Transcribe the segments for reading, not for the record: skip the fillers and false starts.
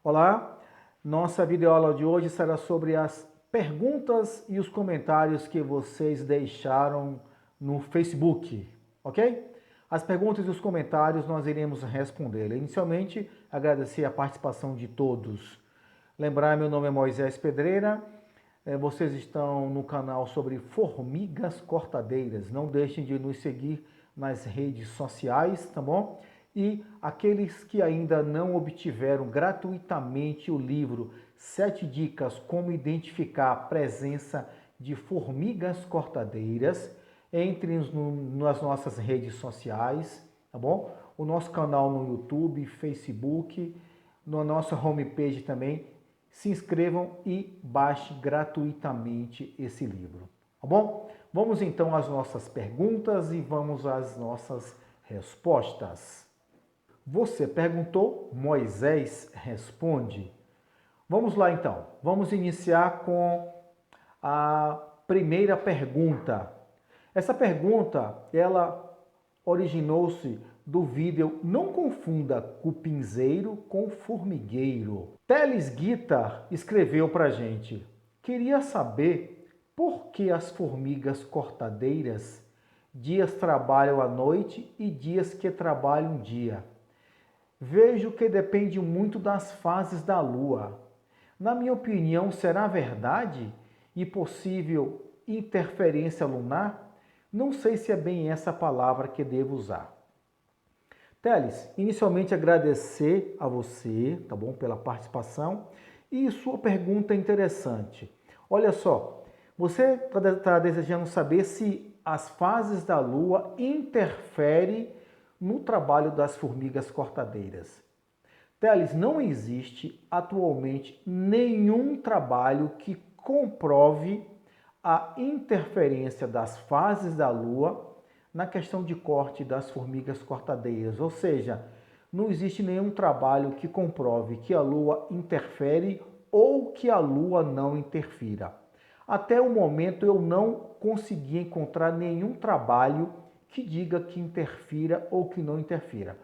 Olá, nossa videoaula de hoje será sobre as perguntas e os comentários que vocês deixaram no Facebook, ok? As perguntas e os comentários nós iremos responder. Inicialmente, agradecer a participação de todos. Lembrar, meu nome é Moisés Pedreira, vocês estão no canal sobre formigas cortadeiras. Não deixem de nos seguir nas redes sociais, tá bom? E aqueles que ainda não obtiveram gratuitamente o livro 7 dicas como identificar a presença de formigas cortadeiras, entrem nas nossas redes sociais, tá bom? O nosso canal no YouTube, Facebook, na nossa homepage também. Se inscrevam e baixe gratuitamente esse livro, tá bom? Vamos então às nossas perguntas e vamos às nossas respostas. Você perguntou, Moisés responde. Vamos lá então, vamos iniciar com a primeira pergunta. Essa pergunta, ela originou-se do vídeo Não confunda cupinzeiro com formigueiro. Teles Guitar escreveu pra gente: queria saber por que as formigas cortadeiras dias trabalham à noite e dias que trabalham dia. Vejo que depende muito das fases da lua. Na minha opinião, será verdade e possível interferência lunar? Não sei se é bem essa palavra que devo usar. Teles, inicialmente agradecer a você, tá bom, pela participação e sua pergunta é interessante. Olha só, você está desejando saber se as fases da Lua interferem no trabalho das formigas cortadeiras. Teles, não existe atualmente nenhum trabalho que comprove a interferência das fases da Lua na questão de corte das formigas cortadeiras, ou seja, não existe nenhum trabalho que comprove que a Lua interfere ou que a Lua não interfira. Até o momento eu não consegui encontrar nenhum trabalho que diga que interfira ou que não interfira.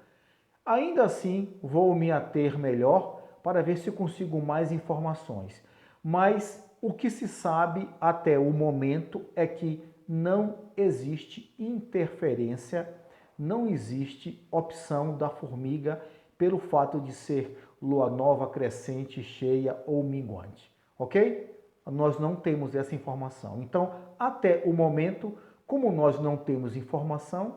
Ainda assim, vou me ater melhor para ver se consigo mais informações. Mas o que se sabe até o momento é que não existe interferência, não existe opção da formiga pelo fato de ser lua nova, crescente, cheia ou minguante, ok? Nós não temos essa informação. Então, até o momento, como nós não temos informação,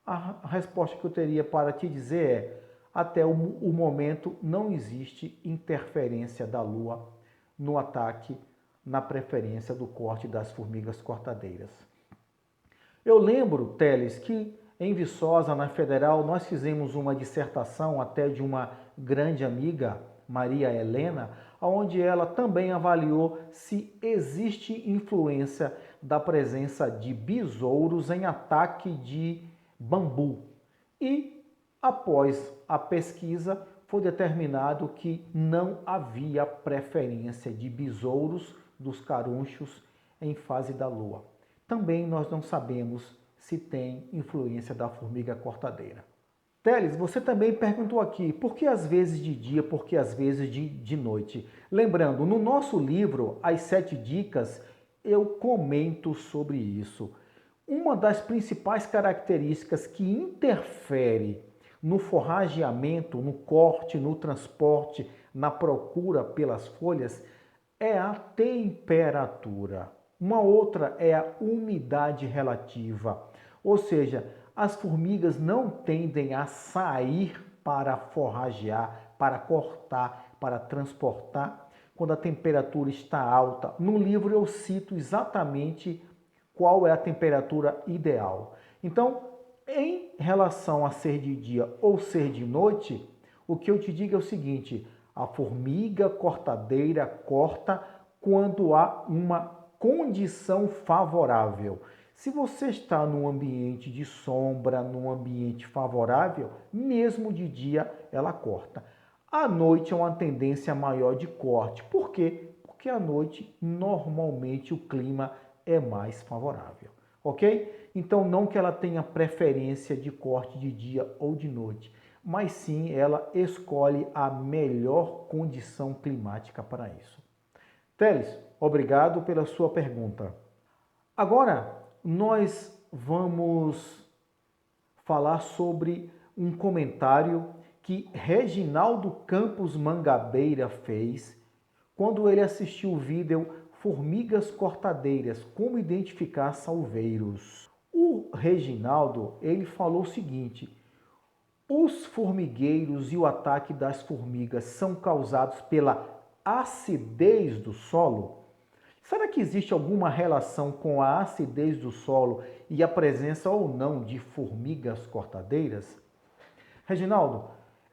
a resposta que eu teria para te dizer é: até o momento não existe interferência da Lua no ataque, na preferência do corte das formigas cortadeiras. Eu lembro, Teles, que em Viçosa, na Federal, nós fizemos uma dissertação até de uma grande amiga, Maria Helena, onde ela também avaliou se existe influência da presença de besouros em ataque de bambu. E, após a pesquisa, foi determinado que não havia preferência de besouros dos carunchos em fase da lua. Também nós não sabemos se tem influência da formiga cortadeira. Teles, você também perguntou aqui, por que às vezes de dia, por que às vezes de noite? Lembrando, no nosso livro, As 7 Dicas, eu comento sobre isso. Uma das principais características que interfere no forrageamento, no corte, no transporte, na procura pelas folhas, é a temperatura. Uma outra é a umidade relativa, ou seja, as formigas não tendem a sair para forragear, para cortar, para transportar, quando a temperatura está alta. No livro eu cito exatamente qual é a temperatura ideal. Então, em relação a ser de dia ou ser de noite, o que eu te digo é o seguinte: a formiga cortadeira corta quando há uma condição favorável. Se você está num ambiente de sombra, num ambiente favorável, mesmo de dia ela corta. À noite é uma tendência maior de corte. Por quê? Porque à noite normalmente o clima é mais favorável, ok? Então não que ela tenha preferência de corte de dia ou de noite, mas sim ela escolhe a melhor condição climática para isso. Teles, obrigado pela sua pergunta. Agora, nós vamos falar sobre um comentário que Reginaldo Campos Mangabeira fez quando ele assistiu o vídeo Formigas Cortadeiras, como identificar salveiros. O Reginaldo, ele falou o seguinte: os formigueiros e o ataque das formigas são causados pela acidez do solo? Será que existe alguma relação com a acidez do solo e a presença ou não de formigas cortadeiras? Reginaldo,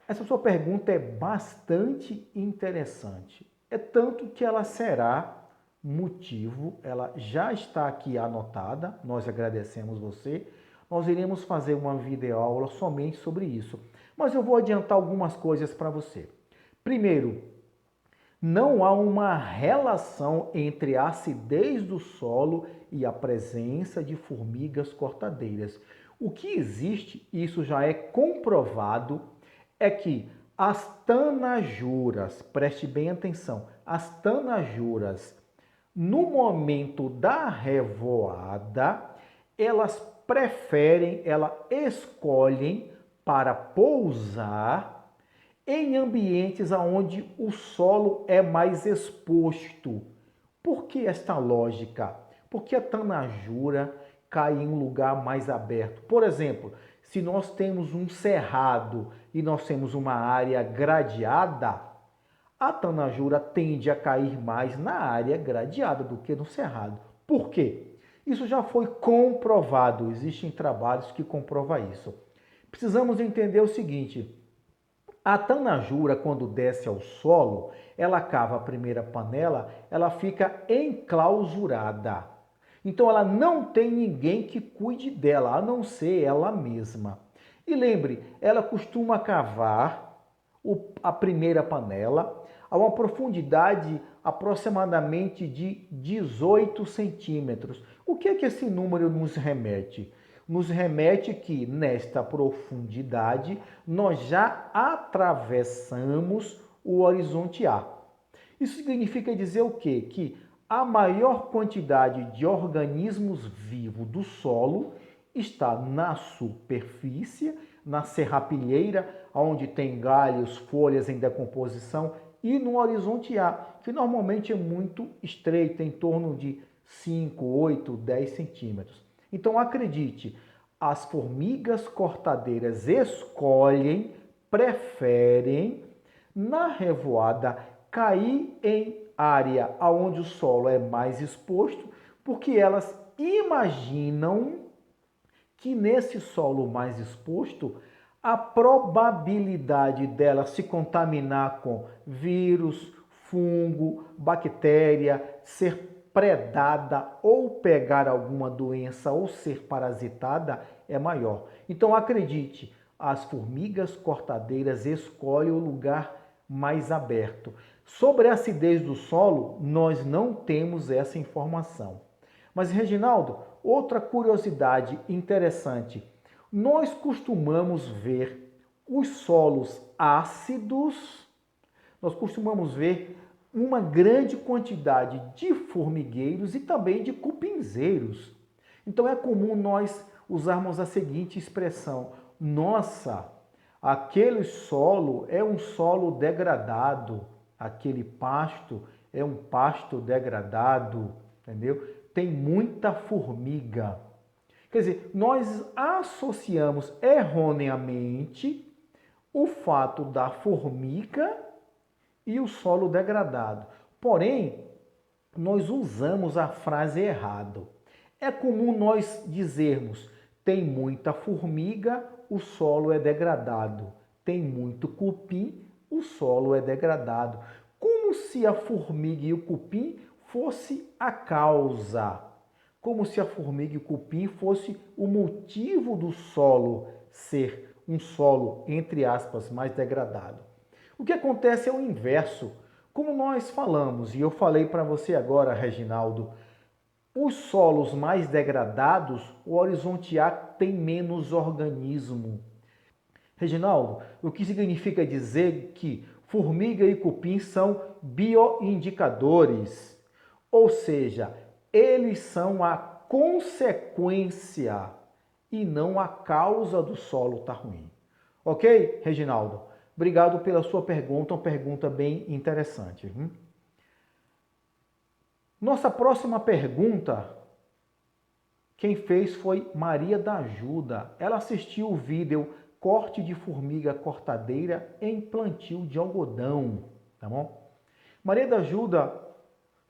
essa sua pergunta é bastante interessante. É tanto que ela será motivo, ela já está aqui anotada, nós agradecemos você. Nós iremos fazer uma videoaula somente sobre isso. Mas eu vou adiantar algumas coisas para você. Primeiro, não há uma relação entre a acidez do solo e a presença de formigas cortadeiras. O que existe, isso já é comprovado, é que as tanajuras, preste bem atenção, as tanajuras, no momento da revoada, elas preferem, elas escolhem para pousar em ambientes onde o solo é mais exposto. Por que esta lógica? Porque a tanajura cai em um lugar mais aberto. Por exemplo, se nós temos um cerrado e nós temos uma área gradeada, a tanajura tende a cair mais na área gradeada do que no cerrado. Por quê? Isso já foi comprovado, existem trabalhos que comprovam isso. Precisamos entender o seguinte: a tanajura, quando desce ao solo, ela cava a primeira panela, ela fica enclausurada. Então ela não tem ninguém que cuide dela, a não ser ela mesma. E lembre, ela costuma cavar a primeira panela a uma profundidade aproximadamente de 18 centímetros. O que é que esse número nos remete? Nos remete que nesta profundidade nós já atravessamos o horizonte A. Isso significa dizer o quê? Que a maior quantidade de organismos vivos do solo está na superfície, na serrapilheira, onde tem galhos, folhas em decomposição, e no horizonte A, que normalmente é muito estreito, em torno de 5, 8, 10 centímetros. Então acredite, as formigas cortadeiras escolhem, preferem, na revoada, cair em área onde o solo é mais exposto, porque elas imaginam que nesse solo mais exposto, a probabilidade dela se contaminar com vírus, fungo, bactéria, ser predada ou pegar alguma doença ou ser parasitada é maior. Então acredite, as formigas cortadeiras escolhem o lugar mais aberto. Sobre a acidez do solo, nós não temos essa informação. Mas, Reginaldo, outra curiosidade interessante. Nós costumamos ver os solos ácidos, nós costumamos ver uma grande quantidade de formigueiros e também de cupinzeiros. Então é comum nós usarmos a seguinte expressão: nossa, aquele solo é um solo degradado, aquele pasto é um pasto degradado, entendeu? Tem muita formiga. Quer dizer, nós associamos erroneamente o fato da formiga e o solo degradado. Porém, nós usamos a frase errada. É comum nós dizermos: tem muita formiga, o solo é degradado. Tem muito cupim, o solo é degradado. Como se a formiga e o cupim fosse a causa. Como se a formiga e o cupim fosse o motivo do solo ser um solo, entre aspas, mais degradado. O que acontece é o inverso. Como nós falamos, e eu falei para você agora, Reginaldo, os solos mais degradados, o horizonte A tem menos organismo. Reginaldo, o que significa dizer que formiga e cupim são bioindicadores? Ou seja, eles são a consequência e não a causa do solo estar ruim. Ok, Reginaldo? Obrigado pela sua pergunta, uma pergunta bem interessante. Nossa próxima pergunta, quem fez foi Maria da Ajuda. Ela assistiu o vídeo corte de formiga cortadeira em plantio de algodão, tá bom? Maria da Ajuda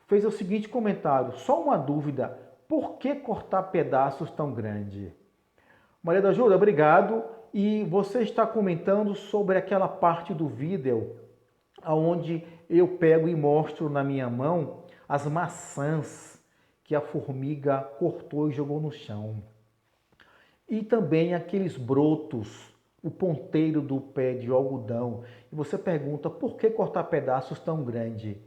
fez o seguinte comentário, só uma dúvida, por que cortar pedaços tão grandes? Maria da Ajuda, obrigado. E você está comentando sobre aquela parte do vídeo onde eu pego e mostro na minha mão as maçãs que a formiga cortou e jogou no chão. E também aqueles brotos, o ponteiro do pé de algodão. E você pergunta, por que cortar pedaços tão grande?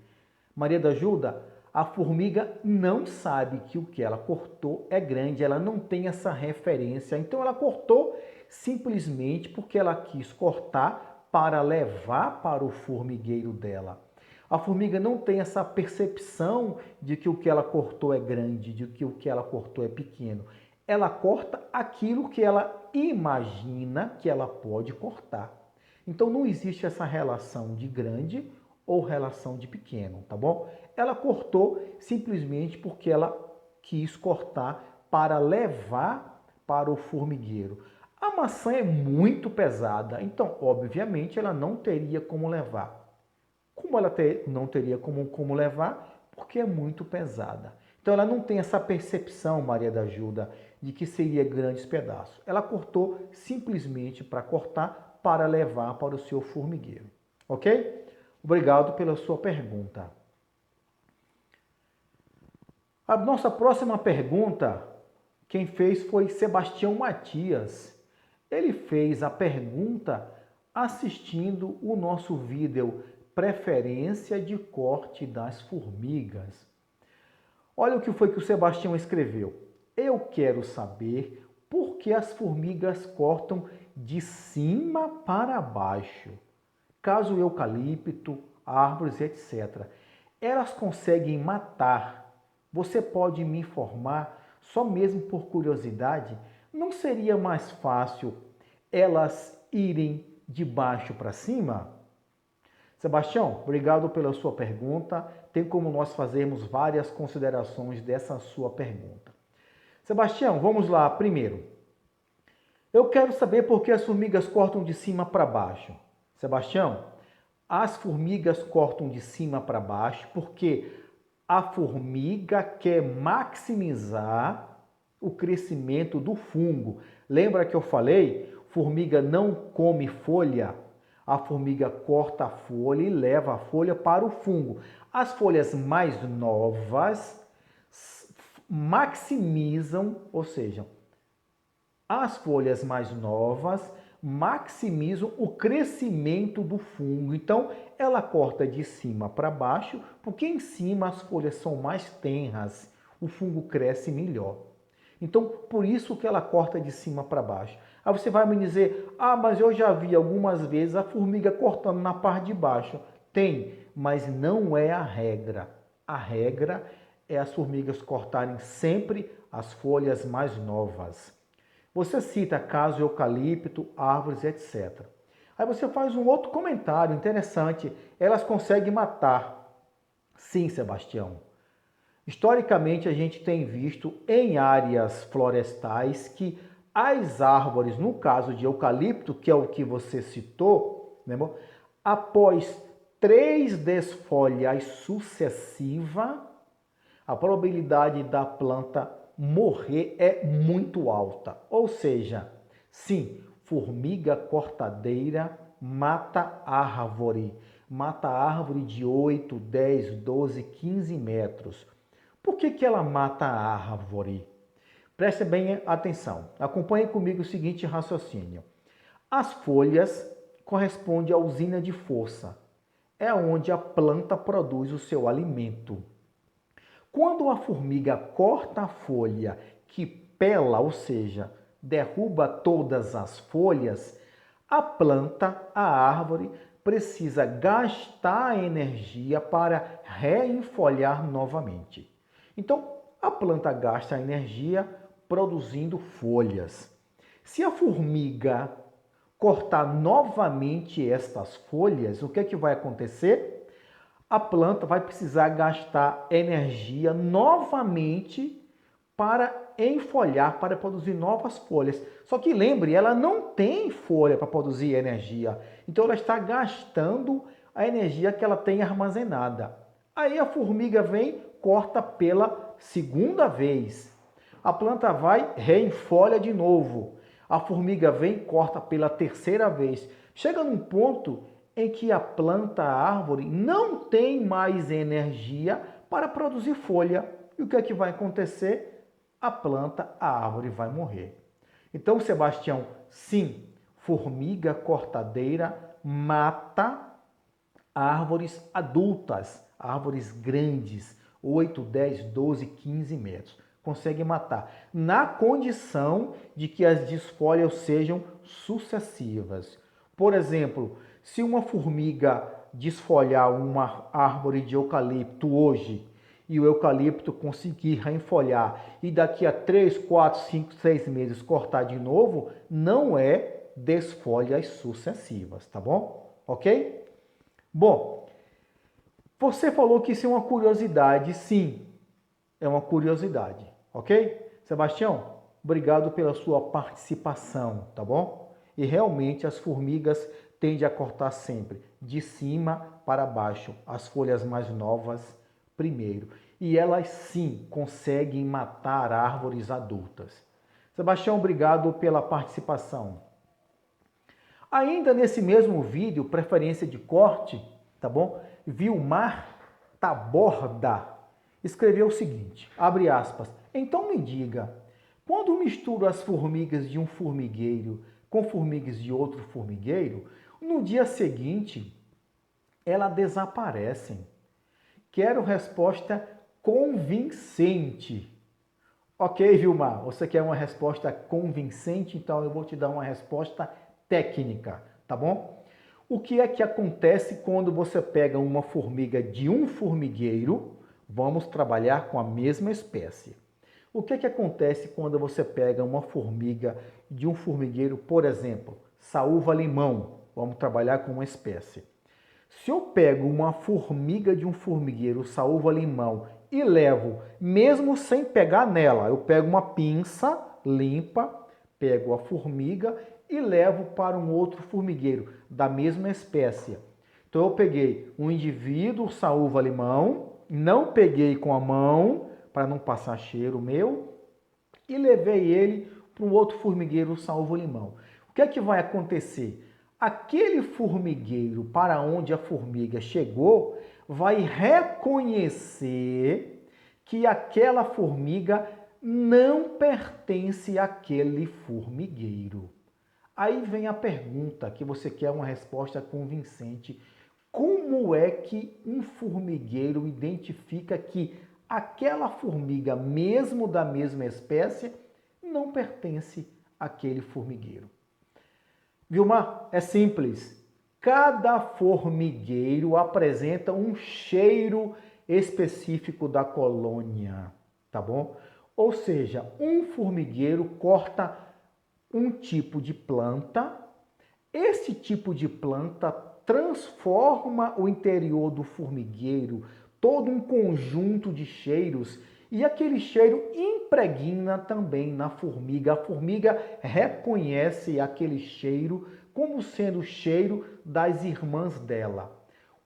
Maria da Ajuda, a formiga não sabe que o que ela cortou é grande, ela não tem essa referência. Então ela cortou simplesmente porque ela quis cortar para levar para o formigueiro dela. A formiga não tem essa percepção de que o que ela cortou é grande, de que o que ela cortou é pequeno. Ela corta aquilo que ela imagina que ela pode cortar. Então não existe essa relação de grande ou relação de pequeno, tá bom? Ela cortou simplesmente porque ela quis cortar para levar para o formigueiro. A maçã é muito pesada, então obviamente ela não teria como levar. Como ela não teria como levar? Porque é muito pesada. Então ela não tem essa percepção, Maria da Ajuda, de que seria grandes pedaços. Ela cortou simplesmente para cortar, para levar para o seu formigueiro. Ok? Obrigado pela sua pergunta. A nossa próxima pergunta, quem fez foi Sebastião Matias. Ele fez a pergunta assistindo o nosso vídeo Preferência de corte das formigas. Olha o que foi que o Sebastião escreveu. Eu quero saber por que as formigas cortam de cima para baixo. Caso eucalipto, árvores, etc. Elas conseguem matar. Você pode me informar, só mesmo por curiosidade, não seria mais fácil elas irem de baixo para cima? Sebastião, obrigado pela sua pergunta. Tem como nós fazermos várias considerações dessa sua pergunta. Sebastião, vamos lá. Primeiro, eu quero saber por que as formigas cortam de cima para baixo. Sebastião, as formigas cortam de cima para baixo porque a formiga quer maximizar o crescimento do fungo. Lembra que eu falei? Formiga não come folha. A formiga corta a folha e leva a folha para o fungo. As folhas mais novas maximizam, ou seja, as folhas mais novas maximizam o crescimento do fungo. Então, ela corta de cima para baixo, porque em cima as folhas são mais tenras, o fungo cresce melhor. Então, por isso que ela corta de cima para baixo. Aí você vai me dizer, mas eu já vi algumas vezes a formiga cortando na parte de baixo. Tem, mas não é a regra. A regra é as formigas cortarem sempre as folhas mais novas. Você cita caso eucalipto, árvores, etc. Aí você faz um outro comentário interessante. Elas conseguem matar. Sim, Sebastião. Historicamente, a gente tem visto em áreas florestais que as árvores, no caso de eucalipto, que é o que você citou, né, após 3 desfolhas sucessivas, a probabilidade da planta morrer é muito alta. Ou seja, sim, formiga cortadeira mata árvore de 8, 10, 12, 15 metros. Por que ela mata a árvore? Preste bem atenção. Acompanhe comigo o seguinte raciocínio. As folhas correspondem à usina de força. É onde a planta produz o seu alimento. Quando a formiga corta a folha que pela, ou seja, derruba todas as folhas, A planta, a árvore, precisa gastar energia para reenfolhar novamente. Então, a planta gasta energia produzindo folhas. Se a formiga cortar novamente estas folhas, o que é que vai acontecer? A planta vai precisar gastar energia novamente para enfolhar, para produzir novas folhas. Só que lembre, ela não tem folha para produzir energia. Então ela está gastando a energia que ela tem armazenada. Aí a formiga vem, corta pela segunda vez. A planta vai, reenfolha de novo. A formiga vem, corta pela terceira vez. Chega num ponto em que a planta, a árvore, não tem mais energia para produzir folha. E o que é que vai acontecer? A planta, a árvore vai morrer. Então, Sebastião, sim, formiga cortadeira mata árvores adultas, árvores grandes, 8, 10, 12, 15 metros. Consegue matar, na condição de que as desfolhas sejam sucessivas. Por exemplo, se uma formiga desfolhar uma árvore de eucalipto hoje e o eucalipto conseguir reenfolhar e daqui a 3, 4, 5, 6 meses cortar de novo, não é desfolhas sucessivas, tá bom? Ok? Bom, você falou que isso é uma curiosidade, sim, é uma curiosidade, ok? Sebastião, obrigado pela sua participação, tá bom? E realmente as formigas tendem a cortar sempre de cima para baixo, as folhas mais novas primeiro. E elas sim conseguem matar árvores adultas. Sebastião, obrigado pela participação. Ainda nesse mesmo vídeo, preferência de corte, tá bom? Vilmar Taborda escreveu o seguinte, abre aspas, então me diga, quando misturo as formigas de um formigueiro com formigas de outro formigueiro, no dia seguinte elas desaparecem. Quero resposta convincente. Ok, Vilmar, você quer uma resposta convincente, então eu vou te dar uma resposta técnica, tá bom? O que é que acontece quando você pega uma formiga de um formigueiro? Vamos trabalhar com a mesma espécie. O que é que acontece quando você pega uma formiga de um formigueiro, por exemplo, saúva-limão? Vamos trabalhar com uma espécie. Se eu pego uma formiga de um formigueiro, saúva-limão, e levo, mesmo sem pegar nela, eu pego uma pinça limpa, pego a formiga e levo para um outro formigueiro da mesma espécie. Então eu peguei um indivíduo saúva-limão, não peguei com a mão para não passar cheiro meu e levei ele para um outro formigueiro saúva-limão. O que é que vai acontecer? Aquele formigueiro para onde a formiga chegou vai reconhecer que aquela formiga não pertence àquele formigueiro. Aí vem a pergunta que você quer uma resposta convincente. Como é que um formigueiro identifica que aquela formiga, mesmo da mesma espécie, não pertence àquele formigueiro? Vilmar, é simples. Cada formigueiro apresenta um cheiro específico da colônia, tá bom? Ou seja, um formigueiro corta um tipo de planta, esse tipo de planta transforma o interior do formigueiro, todo um conjunto de cheiros, e aquele cheiro impregna também na formiga. A formiga reconhece aquele cheiro como sendo o cheiro das irmãs dela.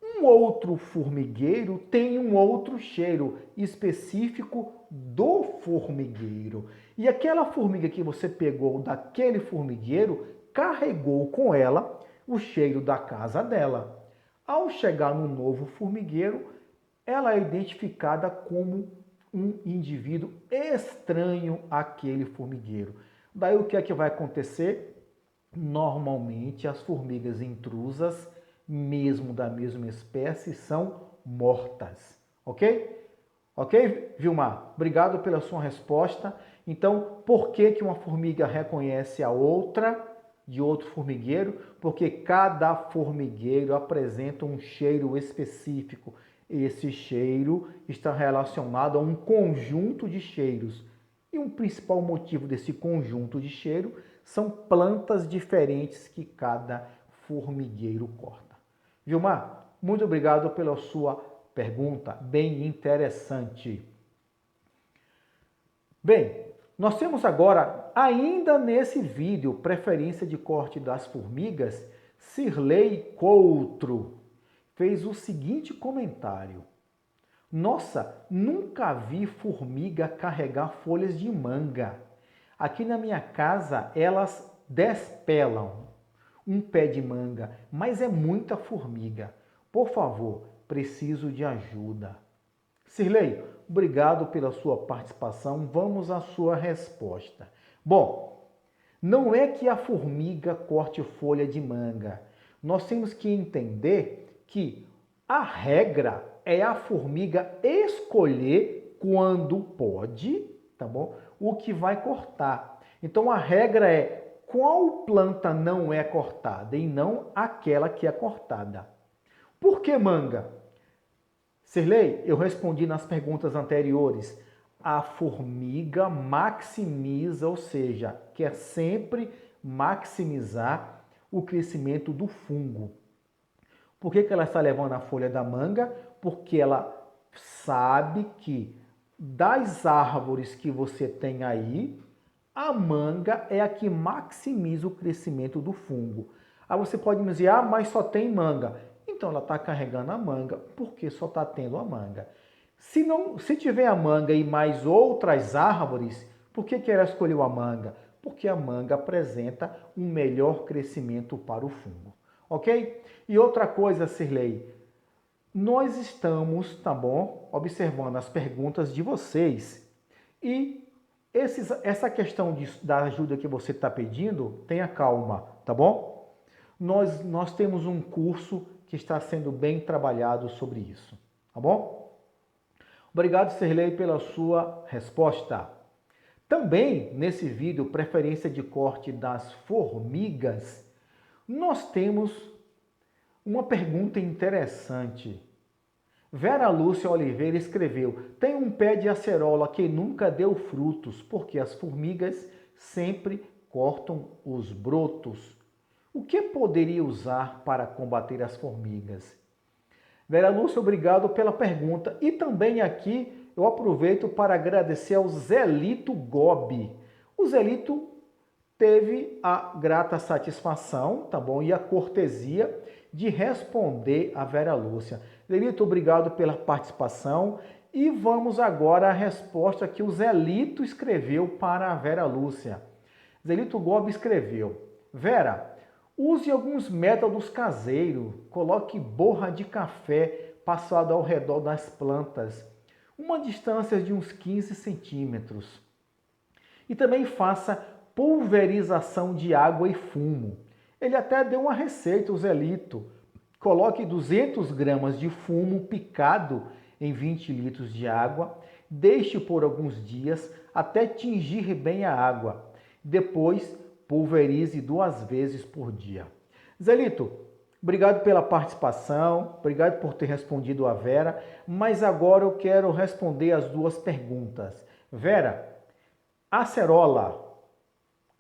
Um outro formigueiro tem um outro cheiro específico do formigueiro. E aquela formiga que você pegou daquele formigueiro carregou com ela o cheiro da casa dela. Ao chegar no novo formigueiro, ela é identificada como um indivíduo estranho àquele formigueiro. Daí o que é que vai acontecer? Normalmente as formigas intrusas, mesmo da mesma espécie, são mortas. Ok? Ok, Vilmar? Obrigado pela sua resposta. Então, por que que uma formiga reconhece a outra? de outro formigueiro, porque cada formigueiro apresenta um cheiro específico. Esse cheiro está relacionado a um conjunto de cheiros. E um principal motivo desse conjunto de cheiro são plantas diferentes que cada formigueiro corta. Vilmar, muito obrigado pela sua pergunta, bem interessante. Bem, nós temos agora, ainda nesse vídeo, preferência de corte das formigas, Sirley Coutro fez o seguinte comentário. Nossa, nunca vi formiga carregar folhas de manga. Aqui na minha casa elas despelam um pé de manga, mas é muita formiga. Por favor, preciso de ajuda. Sirley, obrigado pela sua participação. Vamos à sua resposta. Bom, não é que a formiga corte folha de manga. Nós temos que entender que a regra é a formiga escolher quando pode, tá bom? O que vai cortar. Então a regra é qual planta não é cortada e não aquela que é cortada. Por que manga? Sirley, eu respondi nas perguntas anteriores. A formiga maximiza, ou seja, quer sempre maximizar o crescimento do fungo. Por que ela está levando a folha da manga? Porque ela sabe que das árvores que você tem aí, a manga é a que maximiza o crescimento do fungo. Aí você pode me dizer, mas só tem manga. Então ela está carregando a manga porque só está tendo a manga. Se tiver a manga e mais outras árvores, por que ela escolheu a manga? Porque a manga apresenta um melhor crescimento para o fungo. Ok? E outra coisa, Sirley, nós estamos, tá bom, observando as perguntas de vocês e essa questão da ajuda que você está pedindo, tenha calma, tá bom? Nós temos um curso que está sendo bem trabalhado sobre isso, tá bom? Obrigado, Sirley, pela sua resposta. Também, nesse vídeo, preferência de corte das formigas, nós temos uma pergunta interessante. Vera Lúcia Oliveira escreveu, tem um pé de acerola que nunca deu frutos, porque as formigas sempre cortam os brotos. O que poderia usar para combater as formigas? Vera Lúcia, obrigado pela pergunta. E também aqui eu aproveito para agradecer ao Zelito Gobi. O Zelito teve a grata satisfação, tá bom? E a cortesia de responder a Vera Lúcia. Zelito, obrigado pela participação. E vamos agora à resposta que o Zelito escreveu para a Vera Lúcia. Zelito Gobi escreveu, Vera, use alguns métodos caseiros, coloque borra de café passada ao redor das plantas, uma distância de uns 15 centímetros. E também faça pulverização de água e fumo. Ele até deu uma receita, o Zelito. Coloque 200 gramas de fumo picado em 20 litros de água, deixe por alguns dias até tingir bem a água. Depois, pulverize 2 vezes por dia. Zelito, obrigado pela participação, obrigado por ter respondido a Vera, mas agora eu quero responder as 2 perguntas. Vera, acerola.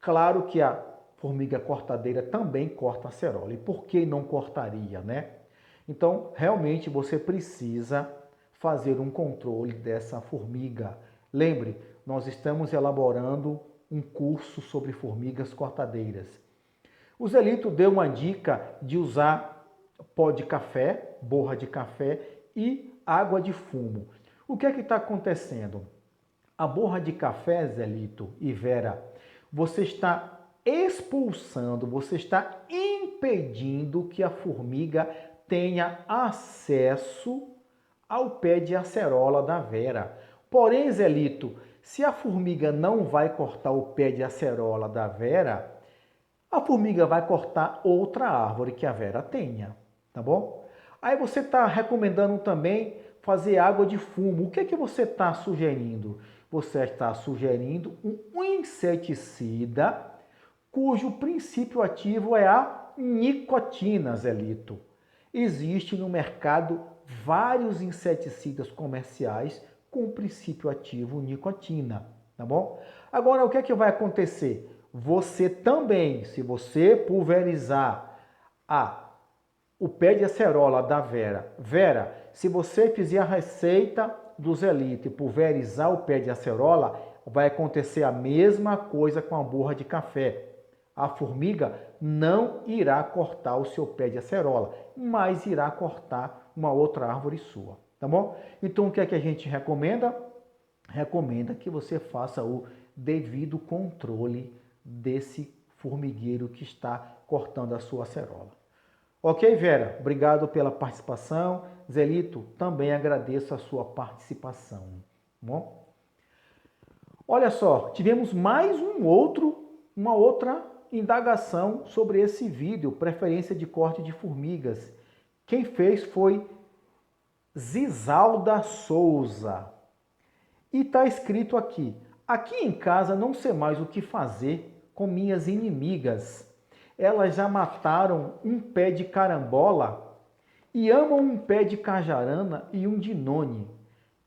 Claro que a formiga cortadeira também corta acerola. E por que não cortaria, né? Então, realmente você precisa fazer um controle dessa formiga. Lembre, nós estamos elaborando um curso sobre formigas cortadeiras. O Zelito deu uma dica de usar pó de café, borra de café e água de fumo. O que é que está acontecendo? A borra de café, Zelito e Vera, você está expulsando, você está impedindo que a formiga tenha acesso ao pé de acerola da Vera. Porém, Zelito, se a formiga não vai cortar o pé de acerola da Vera, a formiga vai cortar outra árvore que a Vera tenha, tá bom? Aí você está recomendando também fazer água de fumo. O que é que você está sugerindo? Você está sugerindo um inseticida cujo princípio ativo é a nicotina, Zelito. Existe no mercado vários inseticidas comerciais com princípio ativo nicotina, tá bom? Agora, o que é que vai acontecer? Você também, se você pulverizar o pé de acerola da Vera, se você fizer a receita do Zelito e pulverizar o pé de acerola, vai acontecer a mesma coisa com a borra de café. A formiga não irá cortar o seu pé de acerola, mas irá cortar uma outra árvore sua, tá bom? Então o que é que a gente recomenda? Recomenda que você faça o devido controle desse formigueiro que está cortando a sua acerola. Ok, Vera? Obrigado pela participação. Zelito, também agradeço a sua participação. Tá bom? Olha só, tivemos mais uma outra indagação sobre esse vídeo, preferência de corte de formigas. Quem fez foi Zisalda Souza. E está escrito aqui: aqui em casa não sei mais o que fazer com minhas inimigas. Elas já mataram um pé de carambola e amam um pé de cajarana e um de noni.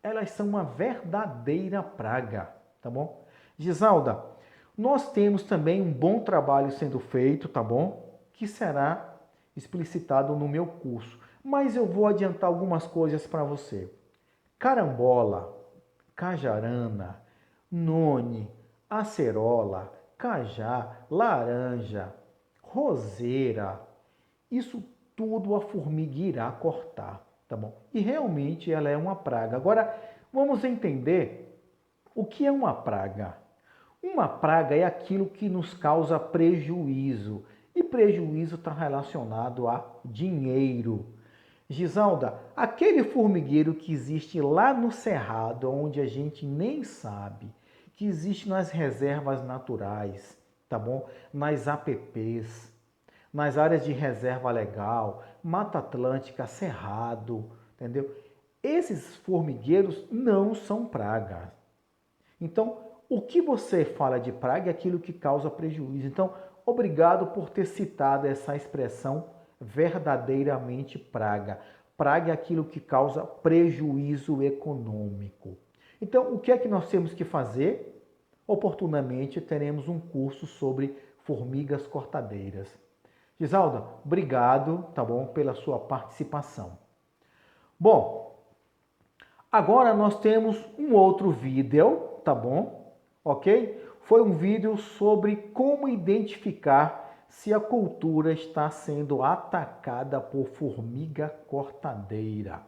Elas são uma verdadeira praga, tá bom? Gisalda, nós temos também um bom trabalho sendo feito, tá bom? Que será explicitado no meu curso. Mas eu vou adiantar algumas coisas para você. Carambola, cajarana, noni, acerola, cajá, laranja, roseira, isso tudo a formiga irá cortar, tá bom? E realmente ela é uma praga. Agora, vamos entender o que é uma praga. Uma praga é aquilo que nos causa prejuízo, e prejuízo está relacionado a dinheiro. Gisalda, aquele formigueiro que existe lá no Cerrado, onde a gente nem sabe, que existe nas reservas naturais, tá bom? Nas APPs, nas áreas de reserva legal, Mata Atlântica, Cerrado, entendeu? Esses formigueiros não são pragas. Então, o que você fala de praga é aquilo que causa prejuízo. Então, obrigado por ter citado essa expressão verdadeiramente praga. Praga é aquilo que causa prejuízo econômico. Então, o que é que nós temos que fazer? Oportunamente teremos um curso sobre formigas cortadeiras. Gisalda, obrigado, tá bom, pela sua participação. Bom, agora nós temos um outro vídeo, tá bom? Ok? Foi um vídeo sobre como identificar se a cultura está sendo atacada por formiga cortadeira.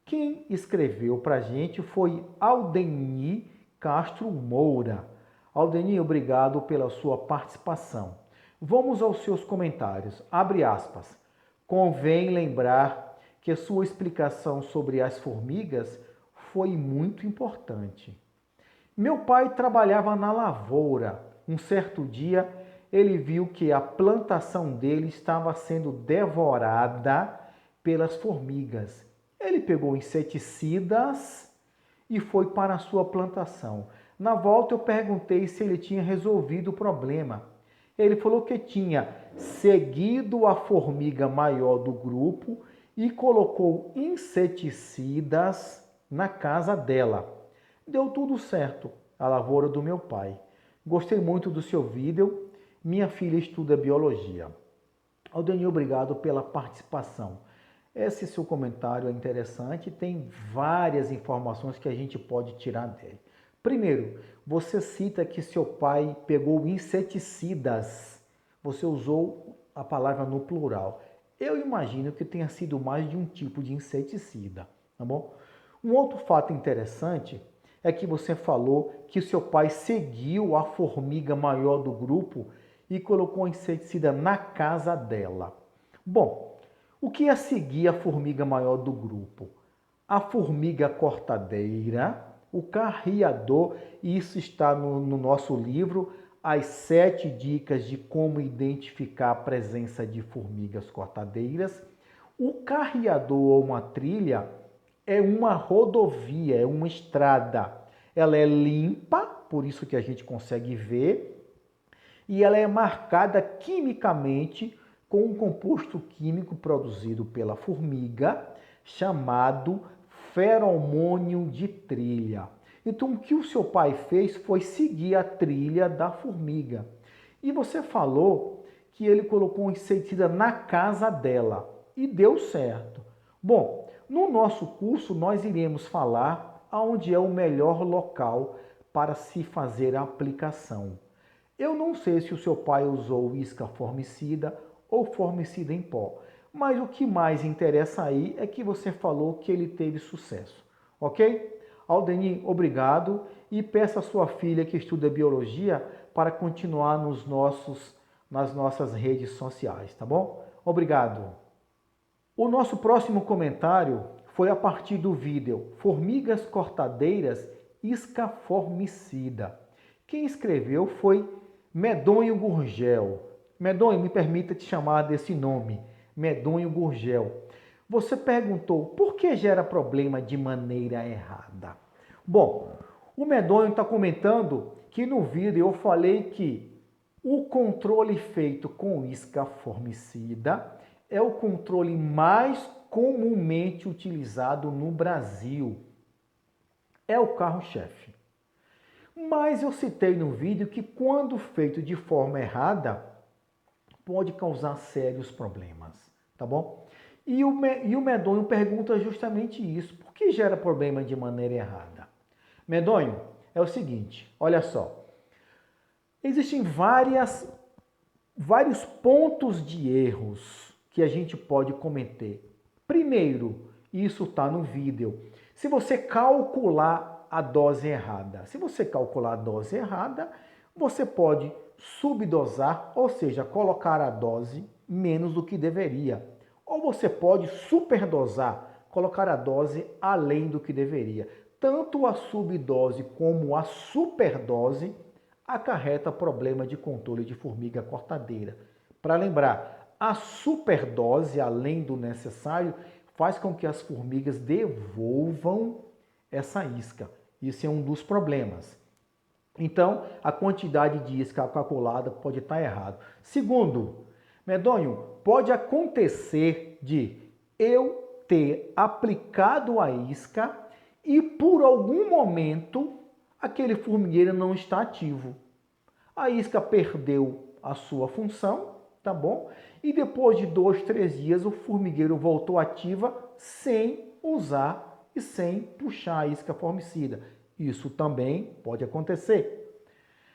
Quem escreveu para a gente foi Aldeni Castro Moura. Aldeni, obrigado pela sua participação. Vamos aos seus comentários. Abre aspas. Convém lembrar que a sua explicação sobre as formigas foi muito importante. Meu pai trabalhava na lavoura. Um certo dia, ele viu que a plantação dele estava sendo devorada pelas formigas. Ele pegou inseticidas e foi para a sua plantação. Na volta, eu perguntei se ele tinha resolvido o problema. Ele falou que tinha seguido a formiga maior do grupo e colocou inseticidas na casa dela. Deu tudo certo, a lavoura do meu pai. Gostei muito do seu vídeo. Minha filha estuda biologia. Aldenir, obrigado pela participação. Esse seu comentário é interessante, tem várias informações que a gente pode tirar dele. Primeiro, você cita que seu pai pegou inseticidas. Você usou a palavra no plural. Eu imagino que tenha sido mais de um tipo de inseticida, tá bom? Um outro fato interessante é que você falou que seu pai seguiu a formiga maior do grupo e colocou a inseticida na casa dela. Bom, o que é seguir a formiga maior do grupo? A formiga cortadeira, o carriador, e isso está no nosso livro, As 7 Dicas de Como Identificar a Presença de Formigas Cortadeiras. O carriador ou uma trilha é uma rodovia, é uma estrada. Ela é limpa, por isso que a gente consegue ver, e ela é marcada quimicamente com um composto químico produzido pela formiga chamado feromônio de trilha. Então, o que o seu pai fez foi seguir a trilha da formiga. E você falou que ele colocou um inseticida na casa dela e deu certo. Bom, no nosso curso nós iremos falar aonde é o melhor local para se fazer a aplicação. Eu não sei se o seu pai usou isca formicida ou formicida em pó, mas o que mais interessa aí é que você falou que ele teve sucesso, ok? Aldenir, obrigado e peça à sua filha que estuda biologia para continuar nas nossas redes sociais, tá bom? Obrigado. O nosso próximo comentário foi a partir do vídeo Formigas Cortadeiras Isca Formicida. Quem escreveu foi Medonho Gurgel. Medonho, me permita te chamar desse nome, Medonho Gurgel. Você perguntou por que gera problema de maneira errada. Bom, o Medonho está comentando que no vídeo eu falei que o controle feito com isca formicida é o controle mais comumente utilizado no Brasil. É o carro-chefe. Mas eu citei no vídeo que quando feito de forma errada, pode causar sérios problemas, tá bom? E o Medonho pergunta justamente isso. Por que gera problema de maneira errada? Medonho, é o seguinte, olha só. Existem vários pontos de erros que a gente pode cometer. Primeiro, isso está no vídeo. Se você calcular a dose errada, você pode subdosar, ou seja, colocar a dose menos do que deveria. Ou você pode superdosar, colocar a dose além do que deveria. Tanto a subdose como a superdose acarreta problema de controle de formiga cortadeira. Para lembrar, a superdose, além do necessário, faz com que as formigas devolvam essa isca. Isso é um dos problemas. Então, a quantidade de isca calculada pode estar errado. Segundo, Medonho, pode acontecer de eu ter aplicado a isca e por algum momento aquele formigueiro não está ativo. A isca perdeu a sua função, tá bom? E depois de 2, 3 dias o formigueiro voltou ativa sem usar e sem puxar a isca formicida. Isso também pode acontecer.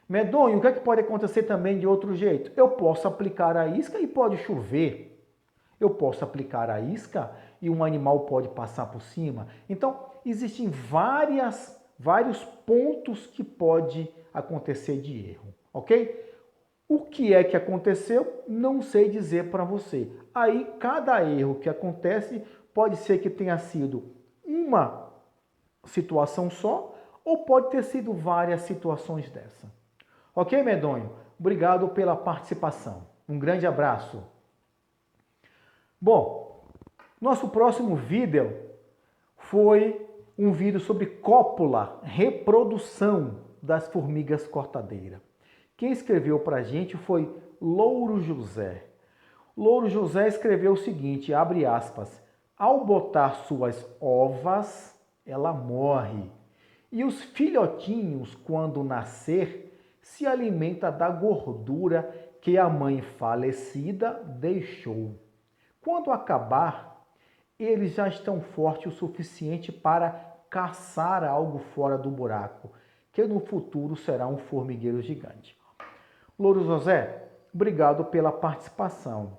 Medonho, o que é que pode acontecer também de outro jeito? Eu posso aplicar a isca e pode chover. Eu posso aplicar a isca e um animal pode passar por cima. Então, existem vários pontos que pode acontecer de erro, ok? O que é que aconteceu? Não sei dizer para você. Aí, cada erro que acontece pode ser que tenha sido uma situação só ou pode ter sido várias situações dessa. Ok, Medonho? Obrigado pela participação. Um grande abraço. Bom, nosso próximo vídeo foi um vídeo sobre cópula, reprodução das formigas cortadeiras. Quem escreveu para a gente foi Louro José. Louro José escreveu o seguinte, abre aspas, ao botar suas ovas, ela morre. E os filhotinhos, quando nascer, se alimenta da gordura que a mãe falecida deixou. Quando acabar, eles já estão fortes o suficiente para caçar algo fora do buraco, que no futuro será um formigueiro gigante. Louro José, obrigado pela participação.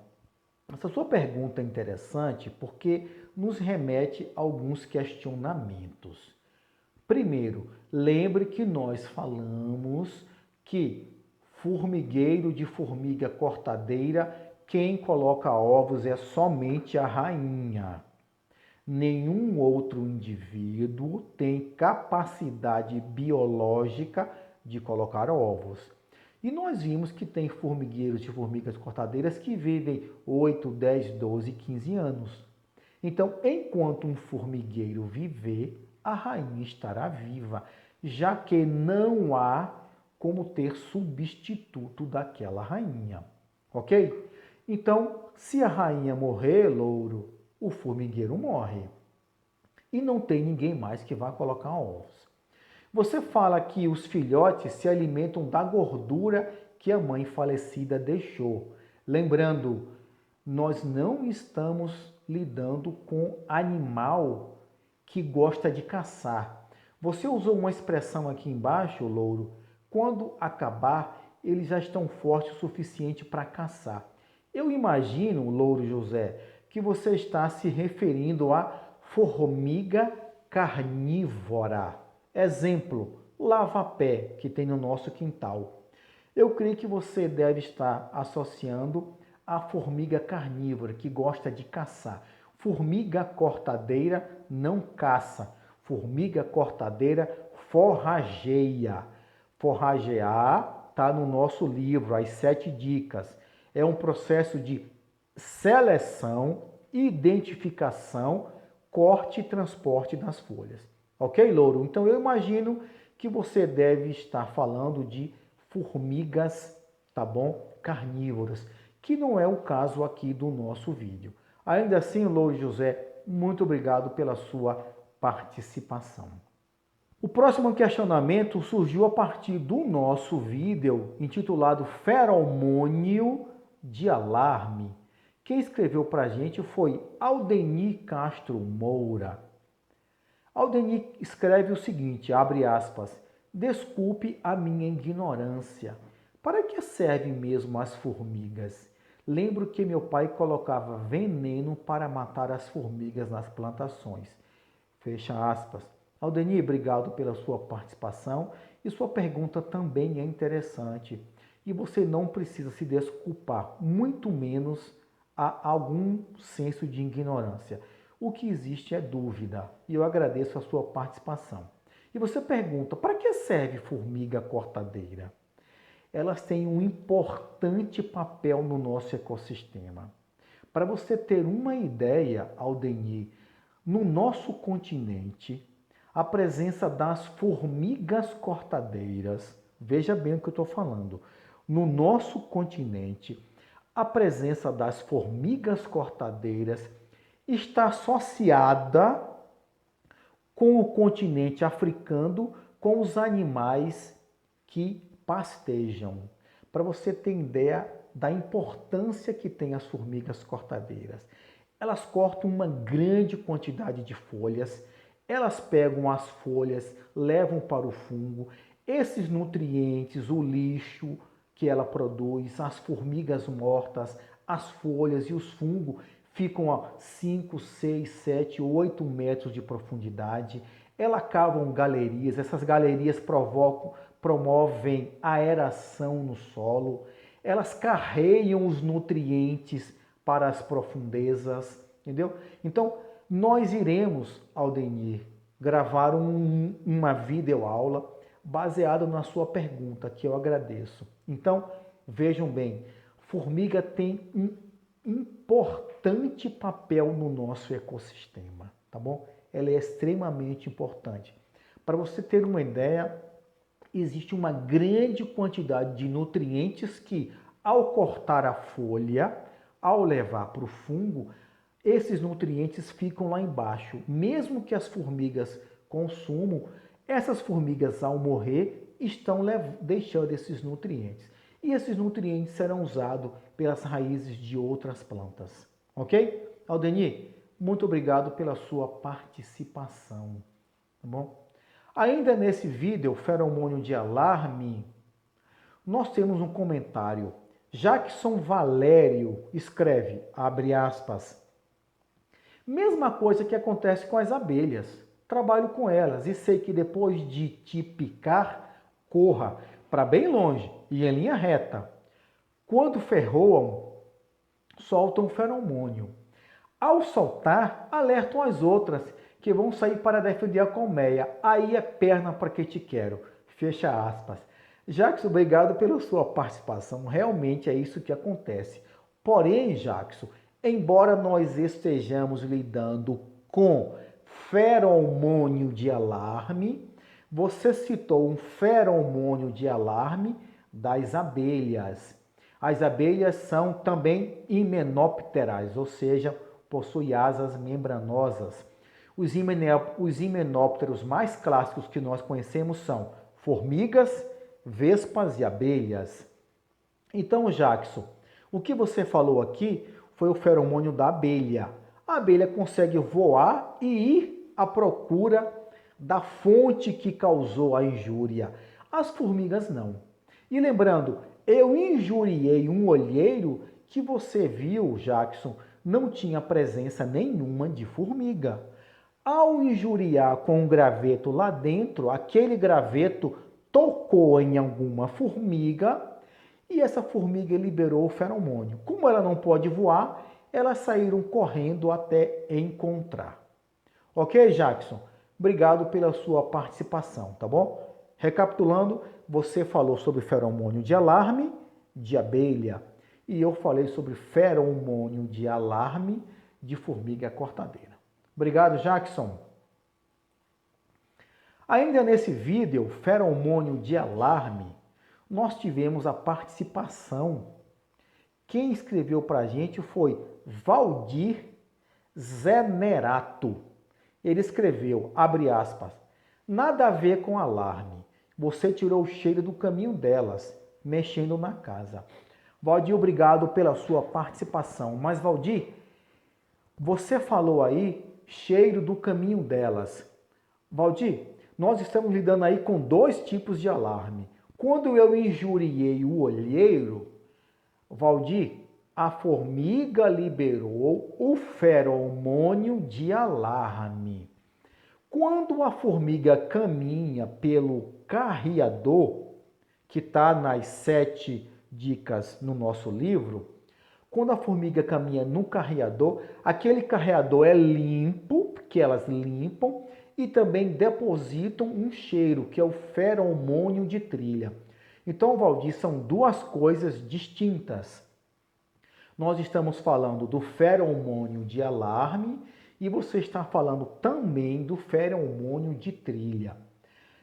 Essa sua pergunta é interessante porque nos remete a alguns questionamentos. Primeiro, lembre que nós falamos que formigueiro de formiga cortadeira, quem coloca ovos é somente a rainha. Nenhum outro indivíduo tem capacidade biológica de colocar ovos. E nós vimos que tem formigueiros de formigas cortadeiras que vivem 8, 10, 12, 15 anos. Então, enquanto um formigueiro viver, a rainha estará viva, já que não há como ter substituto daquela rainha, ok? Então, se a rainha morrer, louro, o formigueiro morre. E não tem ninguém mais que vá colocar ovos. Você fala que os filhotes se alimentam da gordura que a mãe falecida deixou. Lembrando, nós não estamos lidando com animal que gosta de caçar. Você usou uma expressão aqui embaixo, louro, quando acabar, eles já estão fortes o suficiente para caçar. Eu imagino, louro José, que você está se referindo à formiga carnívora. Exemplo, lava-pé, que tem no nosso quintal. Eu creio que você deve estar associando a formiga carnívora, que gosta de caçar. Formiga cortadeira não caça. Formiga cortadeira forrageia. Forragear está no nosso livro, As 7 Dicas. É um processo de seleção, identificação, corte e transporte das folhas. Ok, louro? Então eu imagino que você deve estar falando de formigas, tá bom? Carnívoras, que não é o caso aqui do nosso vídeo. Ainda assim, louro José, muito obrigado pela sua participação. O próximo questionamento surgiu a partir do nosso vídeo intitulado Feromônio de Alarme. Quem escreveu para a gente foi Aldenir Castro Moura. Aldenir escreve o seguinte, abre aspas, desculpe a minha ignorância. Para que servem mesmo as formigas? Lembro que meu pai colocava veneno para matar as formigas nas plantações. Fecha aspas. Aldenir, obrigado pela sua participação e sua pergunta também é interessante. E você não precisa se desculpar, muito menos a algum senso de ignorância. O que existe é dúvida e eu agradeço a sua participação. E você pergunta, para que serve formiga cortadeira? Elas têm um importante papel no nosso ecossistema. Para você ter uma ideia, Aldenir, no nosso continente, a presença das formigas cortadeiras, veja bem o que eu estou falando, no nosso continente, a presença das formigas cortadeiras está associada com o continente africano, com os animais que pastejam. Para você ter ideia da importância que tem as formigas cortadeiras. Elas cortam uma grande quantidade de folhas, elas pegam as folhas, levam para o fungo, esses nutrientes, o lixo que ela produz, as formigas mortas, as folhas e os fungos ficam a 5, 6, 7, 8 metros de profundidade. Elas cavam galerias, essas galerias promovem aeração no solo, elas carregam os nutrientes para as profundezas, entendeu? Então, nós iremos, Aldenir, gravar uma videoaula baseada na sua pergunta, que eu agradeço. Então, vejam bem, formiga tem um importante papel no nosso ecossistema, tá bom? Ela é extremamente importante. Para você ter uma ideia, existe uma grande quantidade de nutrientes que, ao cortar a folha, ao levar para o fungo, esses nutrientes ficam lá embaixo. Mesmo que as formigas consumam, essas formigas, ao morrer, estão deixando esses nutrientes. E esses nutrientes serão usados pelas raízes de outras plantas. Ok? Aldenir, muito obrigado pela sua participação. Tá bom? Ainda nesse vídeo, Feromônio de Alarme, nós temos um comentário. Jackson Valério escreve, abre aspas, mesma coisa que acontece com as abelhas. Trabalho com elas e sei que depois de te picar, corra para bem longe e em linha reta. Quando ferroam, soltam feromônio. Ao soltar, alertam as outras que vão sair para defender a colmeia. Aí é perna para que te quero. Fecha aspas. Jackson, obrigado pela sua participação. Realmente é isso que acontece. Porém, Jackson, embora nós estejamos lidando com feromônio de alarme, Você citou um feromônio de alarme das abelhas. As abelhas são também himenópteras, ou seja, possuem asas membranosas. Os himenópteros mais clássicos que nós conhecemos são formigas, vespas e abelhas. Então, Jackson, o que você falou aqui foi o feromônio da abelha. A abelha consegue voar e ir à procura da fonte que causou a injúria. As formigas não. E lembrando, eu injuriei um olheiro que você viu, Jackson, não tinha presença nenhuma de formiga. Ao injuriar com um graveto lá dentro, aquele graveto tocou em alguma formiga e essa formiga liberou o feromônio. Como ela não pode voar, elas saíram correndo até encontrar. Ok, Jackson? Obrigado pela sua participação, tá bom? Recapitulando, você falou sobre feromônio de alarme de abelha e eu falei sobre feromônio de alarme de formiga cortadeira. Obrigado, Jackson. Ainda nesse vídeo, feromônio de alarme, nós tivemos a participação. Quem escreveu para a gente foi Valdir Zenerato. Ele escreveu, abre aspas, nada a ver com alarme. Você tirou o cheiro do caminho delas, mexendo na casa. Valdir, obrigado pela sua participação. Mas, Valdir, você falou aí cheiro do caminho delas. Valdir, nós estamos lidando aí com dois tipos de alarme. Quando eu injuriei o olheiro, Valdir, a formiga liberou o feromônio de alarme. Quando a formiga caminha pelo carreador, que está nas 7 dicas no nosso livro, quando a formiga caminha no carreador, aquele carreador é limpo, porque elas limpam, e também depositam um cheiro, que é o feromônio de trilha. Então, Valdir, são duas coisas distintas. Nós estamos falando do feromônio de alarme e você está falando também do feromônio de trilha.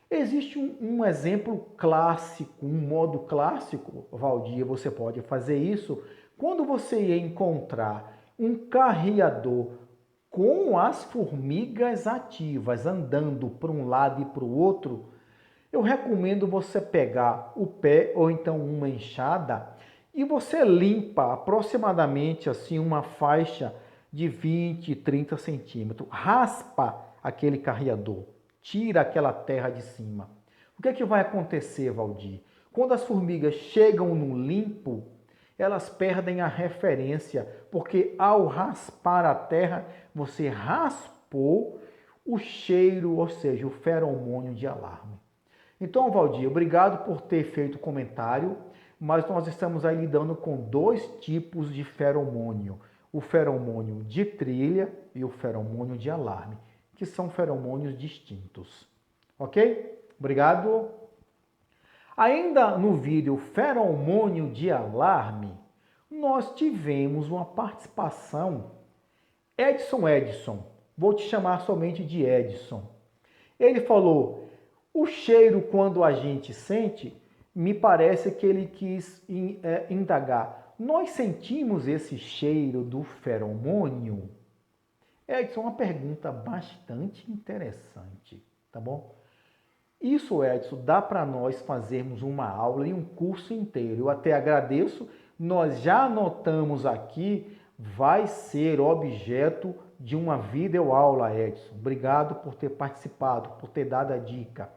Existe um exemplo clássico, um modo clássico, Valdir, você pode fazer isso quando você encontrar um carreador com as formigas ativas andando para um lado e para o outro. Eu recomendo você pegar o pé ou então uma enxada e você limpa aproximadamente assim uma faixa de 20, 30 centímetros. Raspa aquele carreador, tira aquela terra de cima. O que é que vai acontecer, Valdir? Quando as formigas chegam no limpo, elas perdem a referência, porque ao raspar a terra, você raspou o cheiro, ou seja, o feromônio de alarme. Então, Valdir, obrigado por ter feito o comentário, mas nós estamos aí lidando com dois tipos de feromônio. O feromônio de trilha e o feromônio de alarme, que são feromônios distintos. Ok? Obrigado. Ainda no vídeo feromônio de alarme, nós tivemos uma participação. Edson, vou te chamar somente de Edson. Ele falou, o cheiro quando a gente sente, me parece que ele quis indagar. Nós sentimos esse cheiro do feromônio? Edson, uma pergunta bastante interessante, tá bom? Isso, Edson, dá para nós fazermos uma aula e um curso inteiro. Eu até agradeço, nós já anotamos aqui, vai ser objeto de uma videoaula, Edson. Obrigado por ter participado, por ter dado a dica.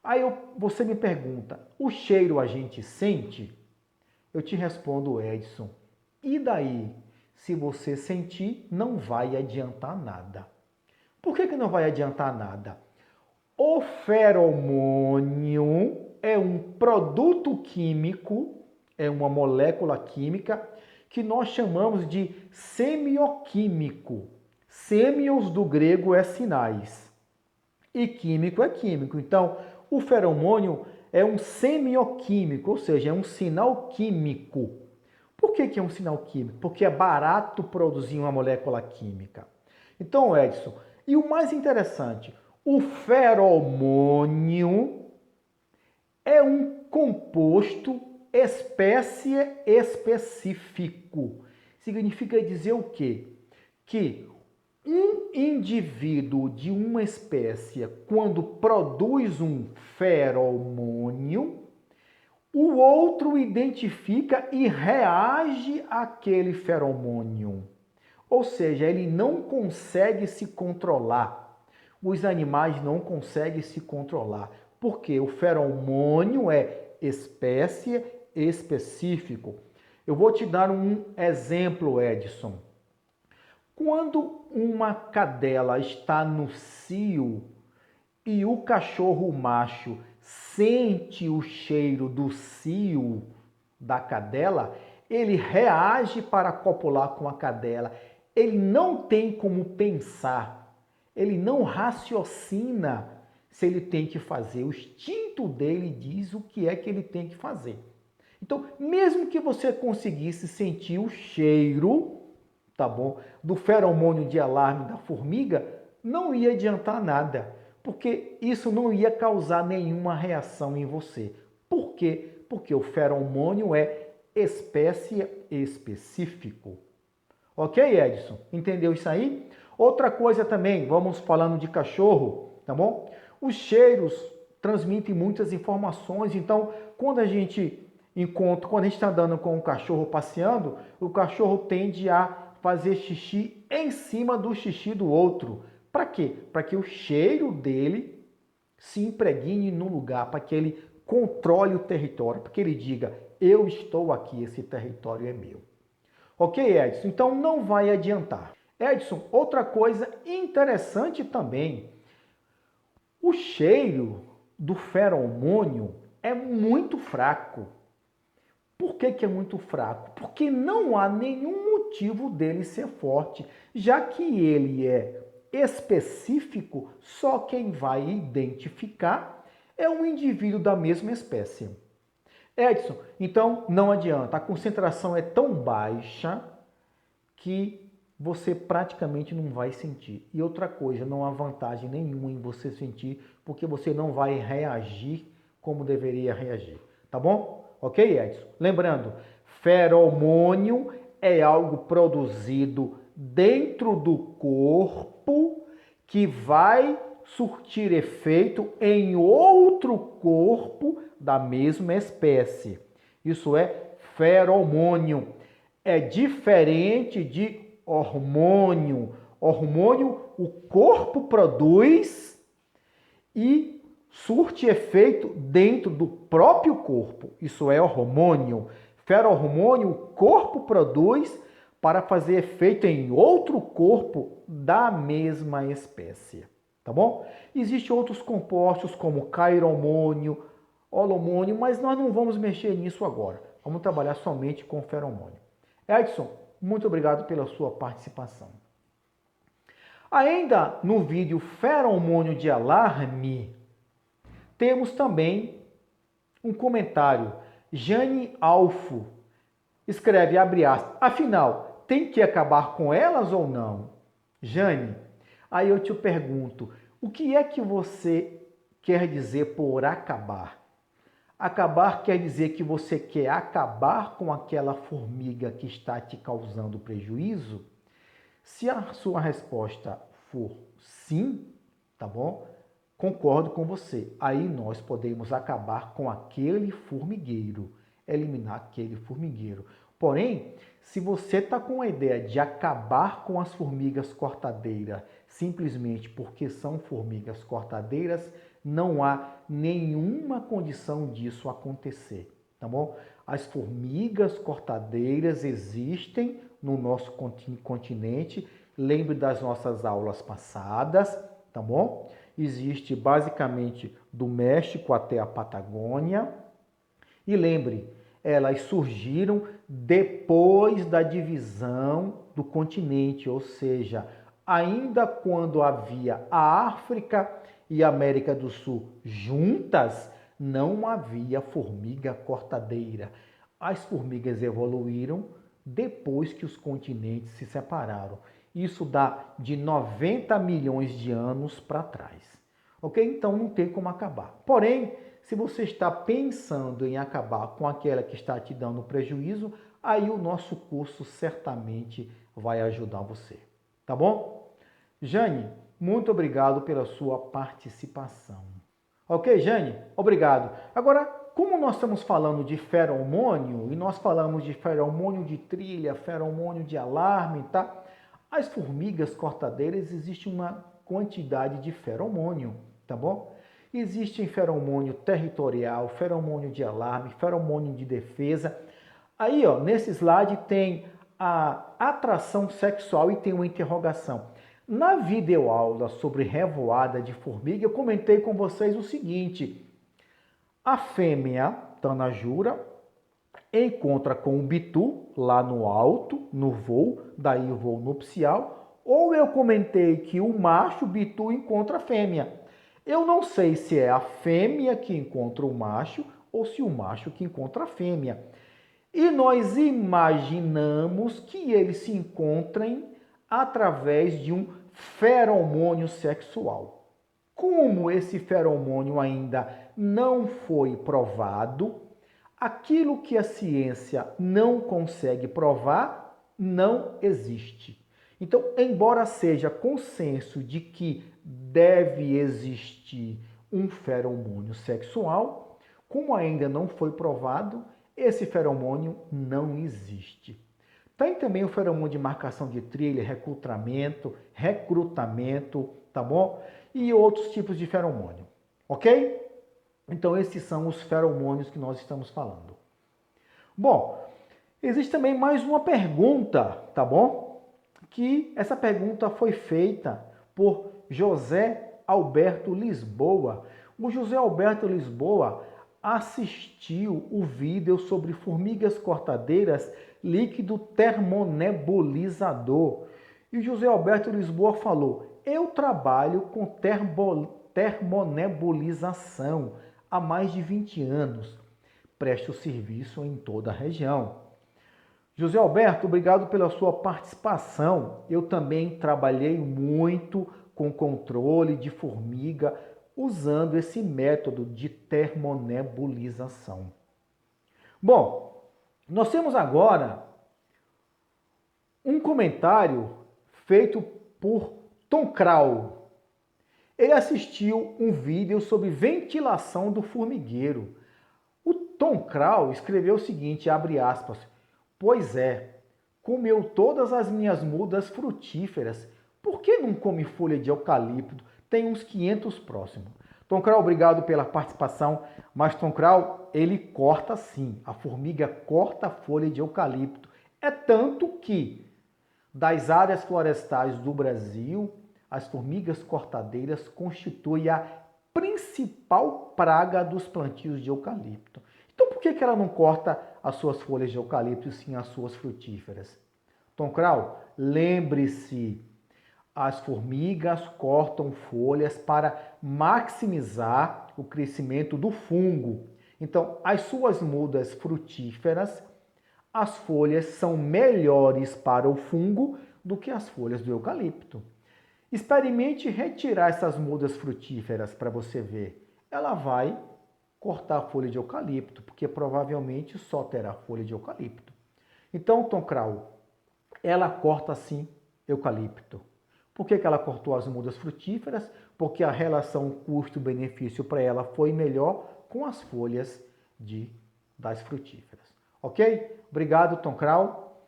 Aí você me pergunta, o cheiro a gente sente? Eu te respondo, Edson, e daí? Se você sentir, não vai adiantar nada. Por que não vai adiantar nada? O feromônio é um produto químico, é uma molécula química que nós chamamos de semioquímico. Semios do grego é sinais e químico é químico. Então, o feromônio é um semioquímico, ou seja, é um sinal químico. Por que é um sinal químico? Porque é barato produzir uma molécula química. Então, Edson, e o mais interessante, O feromônio é um composto espécie específico. Significa dizer o quê? Que um indivíduo de uma espécie, quando produz um feromônio, o outro identifica e reage àquele feromônio. Ou seja, ele não consegue se controlar. Os animais não conseguem se controlar. Porque o feromônio é espécie específico. Eu vou te dar um exemplo, Edson. Quando uma cadela está no cio e o cachorro macho sente o cheiro do cio da cadela, ele reage para copular com a cadela. Ele não tem como pensar, ele não raciocina se ele tem que fazer. O instinto dele diz o que é que ele tem que fazer. Então, mesmo que você conseguisse sentir o cheiro, tá bom, do feromônio de alarme da formiga, não ia adiantar nada, porque isso não ia causar nenhuma reação em você. Por quê? Porque o feromônio é espécie específico. Ok, Edson? Entendeu isso aí? Outra coisa também, vamos falando de cachorro, tá bom? Os cheiros transmitem muitas informações, então quando a gente está andando com um cachorro passeando, o cachorro tende a fazer xixi em cima do xixi do outro. Para quê? Para que o cheiro dele se impregne no lugar, para que ele controle o território, para que ele diga, eu estou aqui, esse território é meu. Ok, Edson? Então não vai adiantar. Edson, outra coisa interessante também, o cheiro do feromônio é muito fraco. Por que é muito fraco? Porque não há nenhum motivo dele ser forte, já que ele é específico, só quem vai identificar é um indivíduo da mesma espécie. Edson, então não adianta, a concentração é tão baixa que você praticamente não vai sentir. E outra coisa, não há vantagem nenhuma em você sentir, porque você não vai reagir como deveria reagir, tá bom? Ok, Edson? Lembrando, feromônio é algo produzido dentro do corpo que vai surtir efeito em outro corpo da mesma espécie. Isso é feromônio. É diferente de hormônio. Hormônio o corpo produz e surte efeito dentro do próprio corpo. Isso é hormônio. Feromônio o corpo produz para fazer efeito em outro corpo da mesma espécie. Tá bom? Existem outros compostos como cairomônio, holomônio, mas nós não vamos mexer nisso agora. Vamos trabalhar somente com feromônio. Edson, muito obrigado pela sua participação. Ainda no vídeo feromônio de alarme, temos também um comentário. Jane Alfo escreve, abre aspas, afinal, tem que acabar com elas ou não? Jane, aí eu te pergunto, o que é que você quer dizer por acabar? Acabar quer dizer que você quer acabar com aquela formiga que está te causando prejuízo? Se a sua resposta for sim, tá bom? Concordo com você. Aí nós podemos acabar com aquele formigueiro, eliminar aquele formigueiro. Porém, se você está com a ideia de acabar com as formigas cortadeiras simplesmente porque são formigas cortadeiras, não há nenhuma condição disso acontecer, tá bom? As formigas cortadeiras existem no nosso continente. Lembre das nossas aulas passadas, tá bom? Existe basicamente do México até a Patagônia. E lembre, elas surgiram depois da divisão do continente, ou seja, ainda quando havia a África e a América do Sul juntas, não havia formiga cortadeira. As formigas evoluíram depois que os continentes se separaram. Isso dá de 90 milhões de anos para trás. ok? Então não tem como acabar. Porém, se você está pensando em acabar com aquela que está te dando prejuízo, aí o nosso curso certamente vai ajudar você, tá bom? Jane, muito obrigado pela sua participação. Ok, Jane? Obrigado. Agora, como nós estamos falando de feromônio, e nós falamos de feromônio de trilha, feromônio de alarme, tá? As formigas cortadeiras existe uma quantidade de feromônio, tá bom? Existe feromônio territorial, feromônio de alarme, feromônio de defesa. Aí, ó, nesse slide tem a atração sexual e tem uma interrogação. Na videoaula sobre revoada de formiga, eu comentei com vocês o seguinte: a fêmea tanajura encontra com o bitu lá no alto, no voo, daí o voo nupcial, ou eu comentei que o macho bitu encontra a fêmea. Eu não sei se é a fêmea que encontra o macho ou se o macho que encontra a fêmea. E nós imaginamos que eles se encontrem através de um feromônio sexual. Como esse feromônio ainda não foi provado, aquilo que a ciência não consegue provar não existe. Então, embora seja consenso de que deve existir um feromônio sexual, como ainda não foi provado, esse feromônio não existe. Tem também o feromônio de marcação de trilha, recrutamento, tá bom? E outros tipos de feromônio, ok? Então esses são os feromônios que nós estamos falando. Bom, existe também mais uma pergunta, tá bom? Que essa pergunta foi feita por José Alberto Lisboa. O José Alberto Lisboa assistiu o vídeo sobre formigas cortadeiras líquido termonebulizador. E o José Alberto Lisboa falou: eu trabalho com termonebulização há mais de 20 anos. Presto serviço em toda a região. José Alberto, obrigado pela sua participação. Eu também trabalhei muito com controle de formiga usando esse método de termonebulização. Bom, nós temos agora um comentário feito por Tom Krau. Ele assistiu um vídeo sobre ventilação do formigueiro. O Tom Krau escreveu o seguinte, abre aspas, pois é, comeu todas as minhas mudas frutíferas, por que não come folha de eucalipto? Tem uns 500 próximos. Tom Krau, obrigado pela participação, mas Tom Krau, ele corta sim, a formiga corta a folha de eucalipto. É tanto que, das áreas florestais do Brasil, as formigas cortadeiras constituem a principal praga dos plantios de eucalipto. Então por que ela não corta as suas folhas de eucalipto e sim as suas frutíferas? Tom Krau, lembre-se, as formigas cortam folhas para maximizar o crescimento do fungo. Então, as suas mudas frutíferas, as folhas são melhores para o fungo do que as folhas do eucalipto. Experimente retirar essas mudas frutíferas para você ver. Ela vai cortar a folha de eucalipto, porque provavelmente só terá folha de eucalipto. Então, Tom Krau, ela corta sim eucalipto. Por que ela cortou as mudas frutíferas? Porque a relação custo-benefício para ela foi melhor com as folhas das frutíferas. Ok? Obrigado, Tom Krau.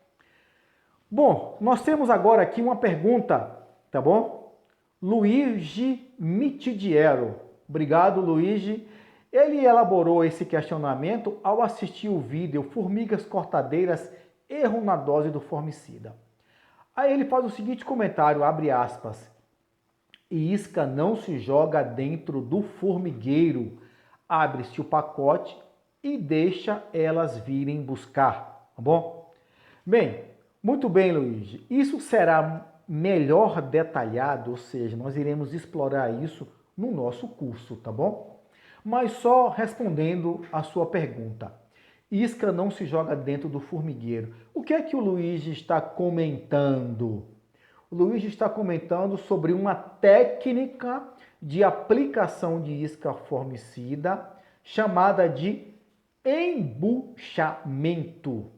Bom, nós temos agora aqui uma pergunta, tá bom? Luigi Mitidiero. Obrigado, Luigi. Ele elaborou esse questionamento ao assistir o vídeo Formigas Cortadeiras, erro na dose do formicida. Aí ele faz o seguinte comentário, abre aspas, isca não se joga dentro do formigueiro, abre-se o pacote e deixa elas virem buscar, tá bom? Bem, muito bem, Luigi, isso será melhor detalhado, ou seja, nós iremos explorar isso no nosso curso, tá bom? Mas só respondendo a sua pergunta. Isca não se joga dentro do formigueiro. O que é que o Luigi está comentando? O Luiz está comentando sobre uma técnica de aplicação de isca formicida chamada de embuchamento.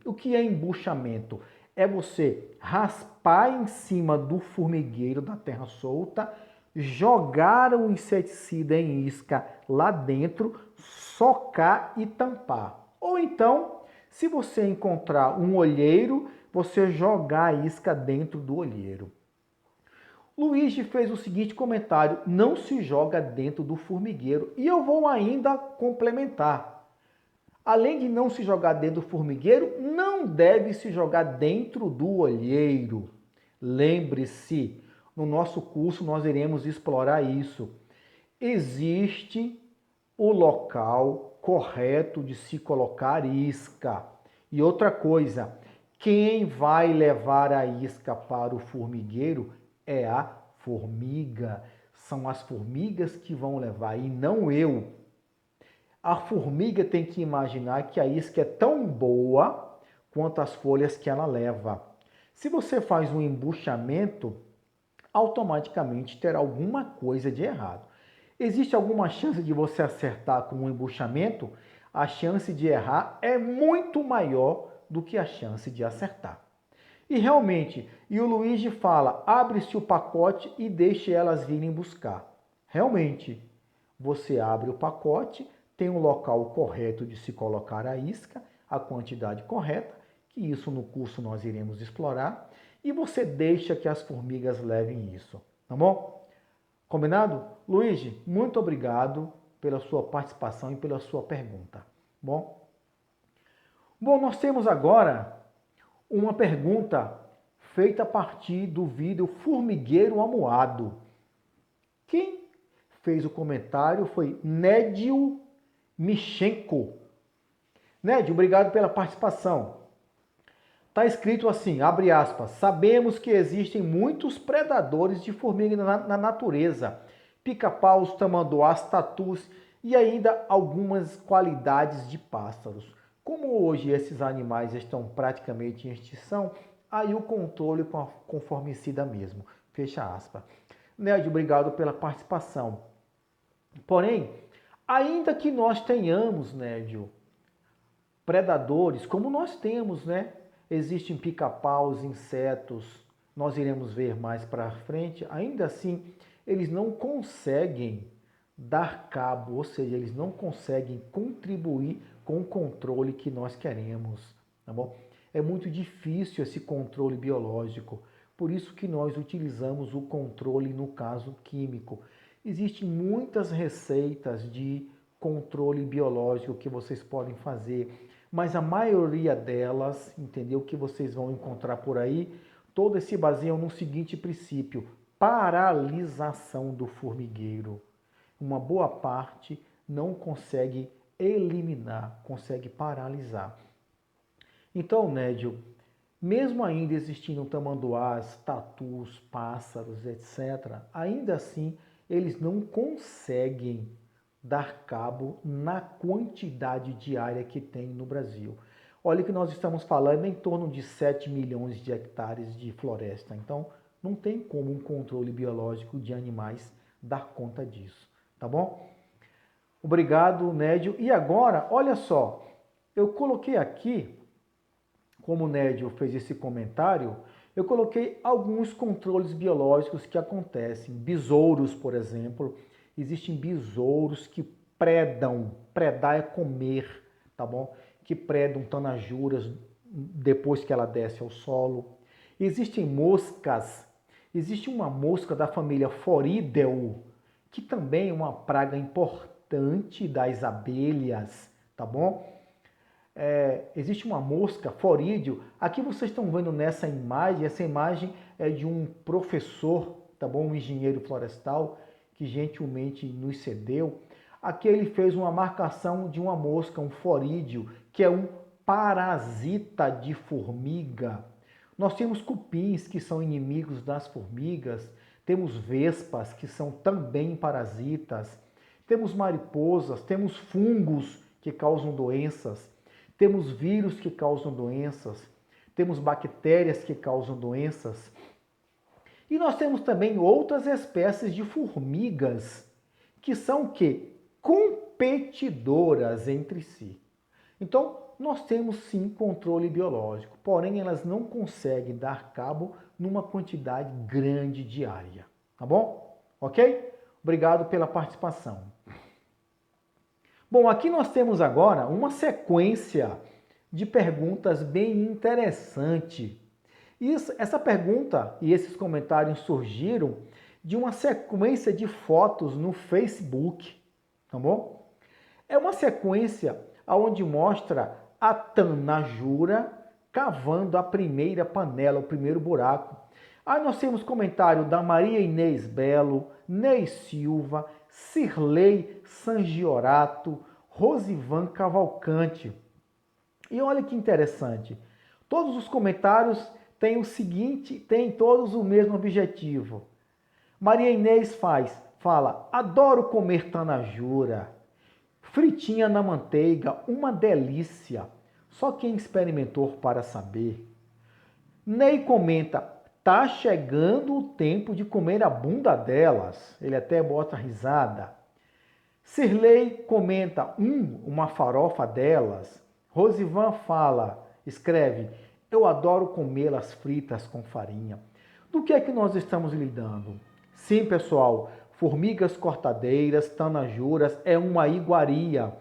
O que é embuchamento? É você raspar em cima do formigueiro da terra solta, jogar o inseticida em isca lá dentro, socar e tampar. Ou então, se você encontrar um olheiro, você jogar a isca dentro do olheiro. Luiz fez o seguinte comentário: não se joga dentro do formigueiro. E eu vou ainda complementar. Além de não se jogar dentro do formigueiro, não deve se jogar dentro do olheiro. Lembre-se, no nosso curso nós iremos explorar isso. Existe o local correto de se colocar isca. E outra coisa, quem vai levar a isca para o formigueiro é a formiga. São as formigas que vão levar e não eu. A formiga tem que imaginar que a isca é tão boa quanto as folhas que ela leva. Se você faz um embuchamento, automaticamente terá alguma coisa de errado. Existe alguma chance de você acertar com um embuchamento? A chance de errar é muito maior do que a chance de acertar. E realmente, e o Luigi fala, abre-se o pacote e deixe elas virem buscar. Realmente, você abre o pacote, tem o local correto de se colocar a isca, a quantidade correta, que isso no curso nós iremos explorar, e você deixa que as formigas levem isso, tá bom? Combinado? Luigi, muito obrigado pela sua participação e pela sua pergunta. Bom, nós temos agora uma pergunta feita a partir do vídeo Formigueiro Amuado. Quem fez o comentário foi Nédio Michenko. Nédio, obrigado pela participação. Está escrito assim, abre aspas, sabemos que existem muitos predadores de formiga na natureza, pica-paus, tamanduás, tatus e ainda algumas qualidades de pássaros. Como hoje esses animais estão praticamente em extinção, aí o controle com formicida mesmo. Fecha aspas. Nédio, obrigado pela participação. Porém, ainda que nós tenhamos, Nédio, predadores, como nós temos, né? Existem pica-paus, insetos, nós iremos ver mais para frente, ainda assim, eles não conseguem dar cabo, ou seja, eles não conseguem contribuir com o controle que nós queremos, tá bom? É muito difícil esse controle biológico, por isso que nós utilizamos o controle no caso químico. Existem muitas receitas de controle biológico que vocês podem fazer, mas a maioria delas, entendeu, que vocês vão encontrar por aí, todas se baseiam no seguinte princípio: paralisação do formigueiro. Uma boa parte não consegue eliminar, consegue paralisar. Então, Nédio, mesmo ainda existindo tamanduás, tatus, pássaros, etc., ainda assim eles não conseguem dar cabo na quantidade diária que tem no Brasil. Olha que nós estamos falando em torno de 7 milhões de hectares de floresta. Então, não tem como um controle biológico de animais dar conta disso, tá bom? Obrigado, Nédio. E agora, olha só, eu coloquei aqui, como o Nédio fez esse comentário, eu coloquei alguns controles biológicos que acontecem. Besouros, por exemplo. Existem besouros que predam, predar é comer, tá bom? Que predam tanajuras depois que ela desce ao solo. Existem moscas, existe uma mosca da família Foridel, que também é uma praga importante das abelhas, tá bom? Existe uma mosca, Forídeo. Aqui vocês estão vendo nessa imagem, essa imagem é de um professor, tá bom? Um engenheiro florestal que gentilmente nos cedeu. Aqui ele fez uma marcação de uma mosca, um Forídeo, que é um parasita de formiga. Nós temos cupins, que são inimigos das formigas, temos vespas, que são também parasitas, temos mariposas, temos fungos que causam doenças, temos vírus que causam doenças, temos bactérias que causam doenças. E nós temos também outras espécies de formigas que são o quê? Competidoras entre si. Então, nós temos sim controle biológico, porém elas não conseguem dar cabo numa quantidade grande diária, tá bom? Ok? Obrigado pela participação. Bom, aqui nós temos agora uma sequência de perguntas bem interessante. Essa pergunta e esses comentários surgiram de uma sequência de fotos no Facebook, tá bom? É uma sequência onde mostra a Tanajura cavando a primeira panela, o primeiro buraco. Aí nós temos comentário da Maria Inês Belo, Ney Silva, Cirlei Sangiorato, Rosivan Cavalcante. E olha que interessante, todos os comentários têm o seguinte, têm todos o mesmo objetivo. Maria Inês fala, adoro comer tanajura, fritinha na manteiga, uma delícia, só quem experimentou para saber. Ney comenta, tá chegando o tempo de comer a bunda delas, ele até bota risada. Cirlei comenta, uma farofa delas. Rosivan escreve, eu adoro comê-las fritas com farinha. Do que é que nós estamos lidando? Sim, pessoal, formigas cortadeiras, tanajuras, é uma iguaria.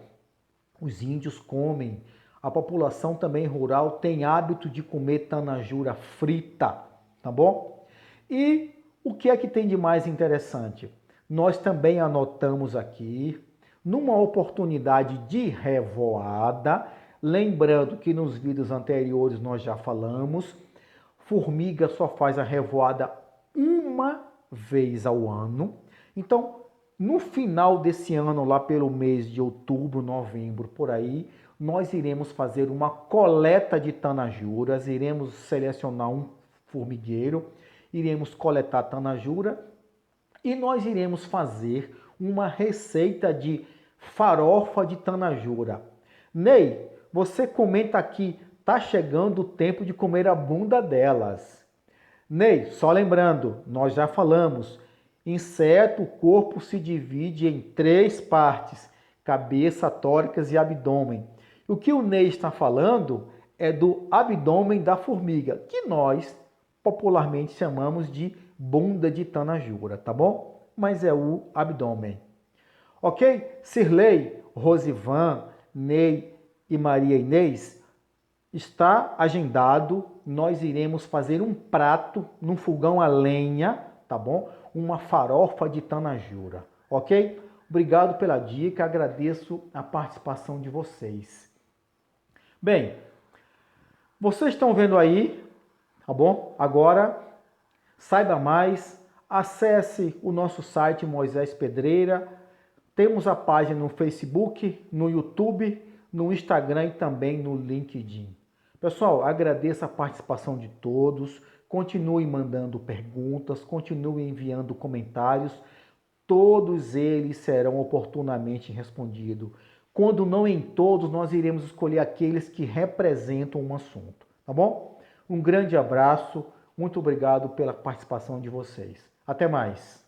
Os índios comem. A população também rural tem hábito de comer tanajura frita, tá bom? E o que é que tem de mais interessante? Nós também anotamos aqui, numa oportunidade de revoada, lembrando que nos vídeos anteriores nós já falamos, formiga só faz a revoada uma vez ao ano. Então, no final desse ano, lá pelo mês de outubro, novembro, por aí, nós iremos fazer uma coleta de tanajuras, iremos selecionar um formigueiro, iremos coletar tanajura e nós iremos fazer uma receita de farofa de tanajura. Ney, você comenta aqui, tá chegando o tempo de comer a bunda delas. Ney, só lembrando, nós já falamos, inseto, o corpo se divide em 3 partes, cabeça, tórax e abdômen. O que o Ney está falando é do abdômen da formiga, que nós popularmente chamamos de bunda de tanajura, tá bom? Mas é o abdômen. Ok? Cirlei, Rosivan, Ney e Maria Inês, está agendado, nós iremos fazer um prato num fogão a lenha, tá bom? Uma farofa de tanajura, ok? Obrigado pela dica, agradeço a participação de vocês. Bem, vocês estão vendo aí, tá bom? Agora, saiba mais, acesse o nosso site Moisés Pedreira, temos a página no Facebook, no YouTube, no Instagram e também no LinkedIn. Pessoal, agradeço a participação de todos, continue mandando perguntas, continue enviando comentários, todos eles serão oportunamente respondidos. Quando não em todos, nós iremos escolher aqueles que representam um assunto, tá bom? Um grande abraço, muito obrigado pela participação de vocês. Até mais!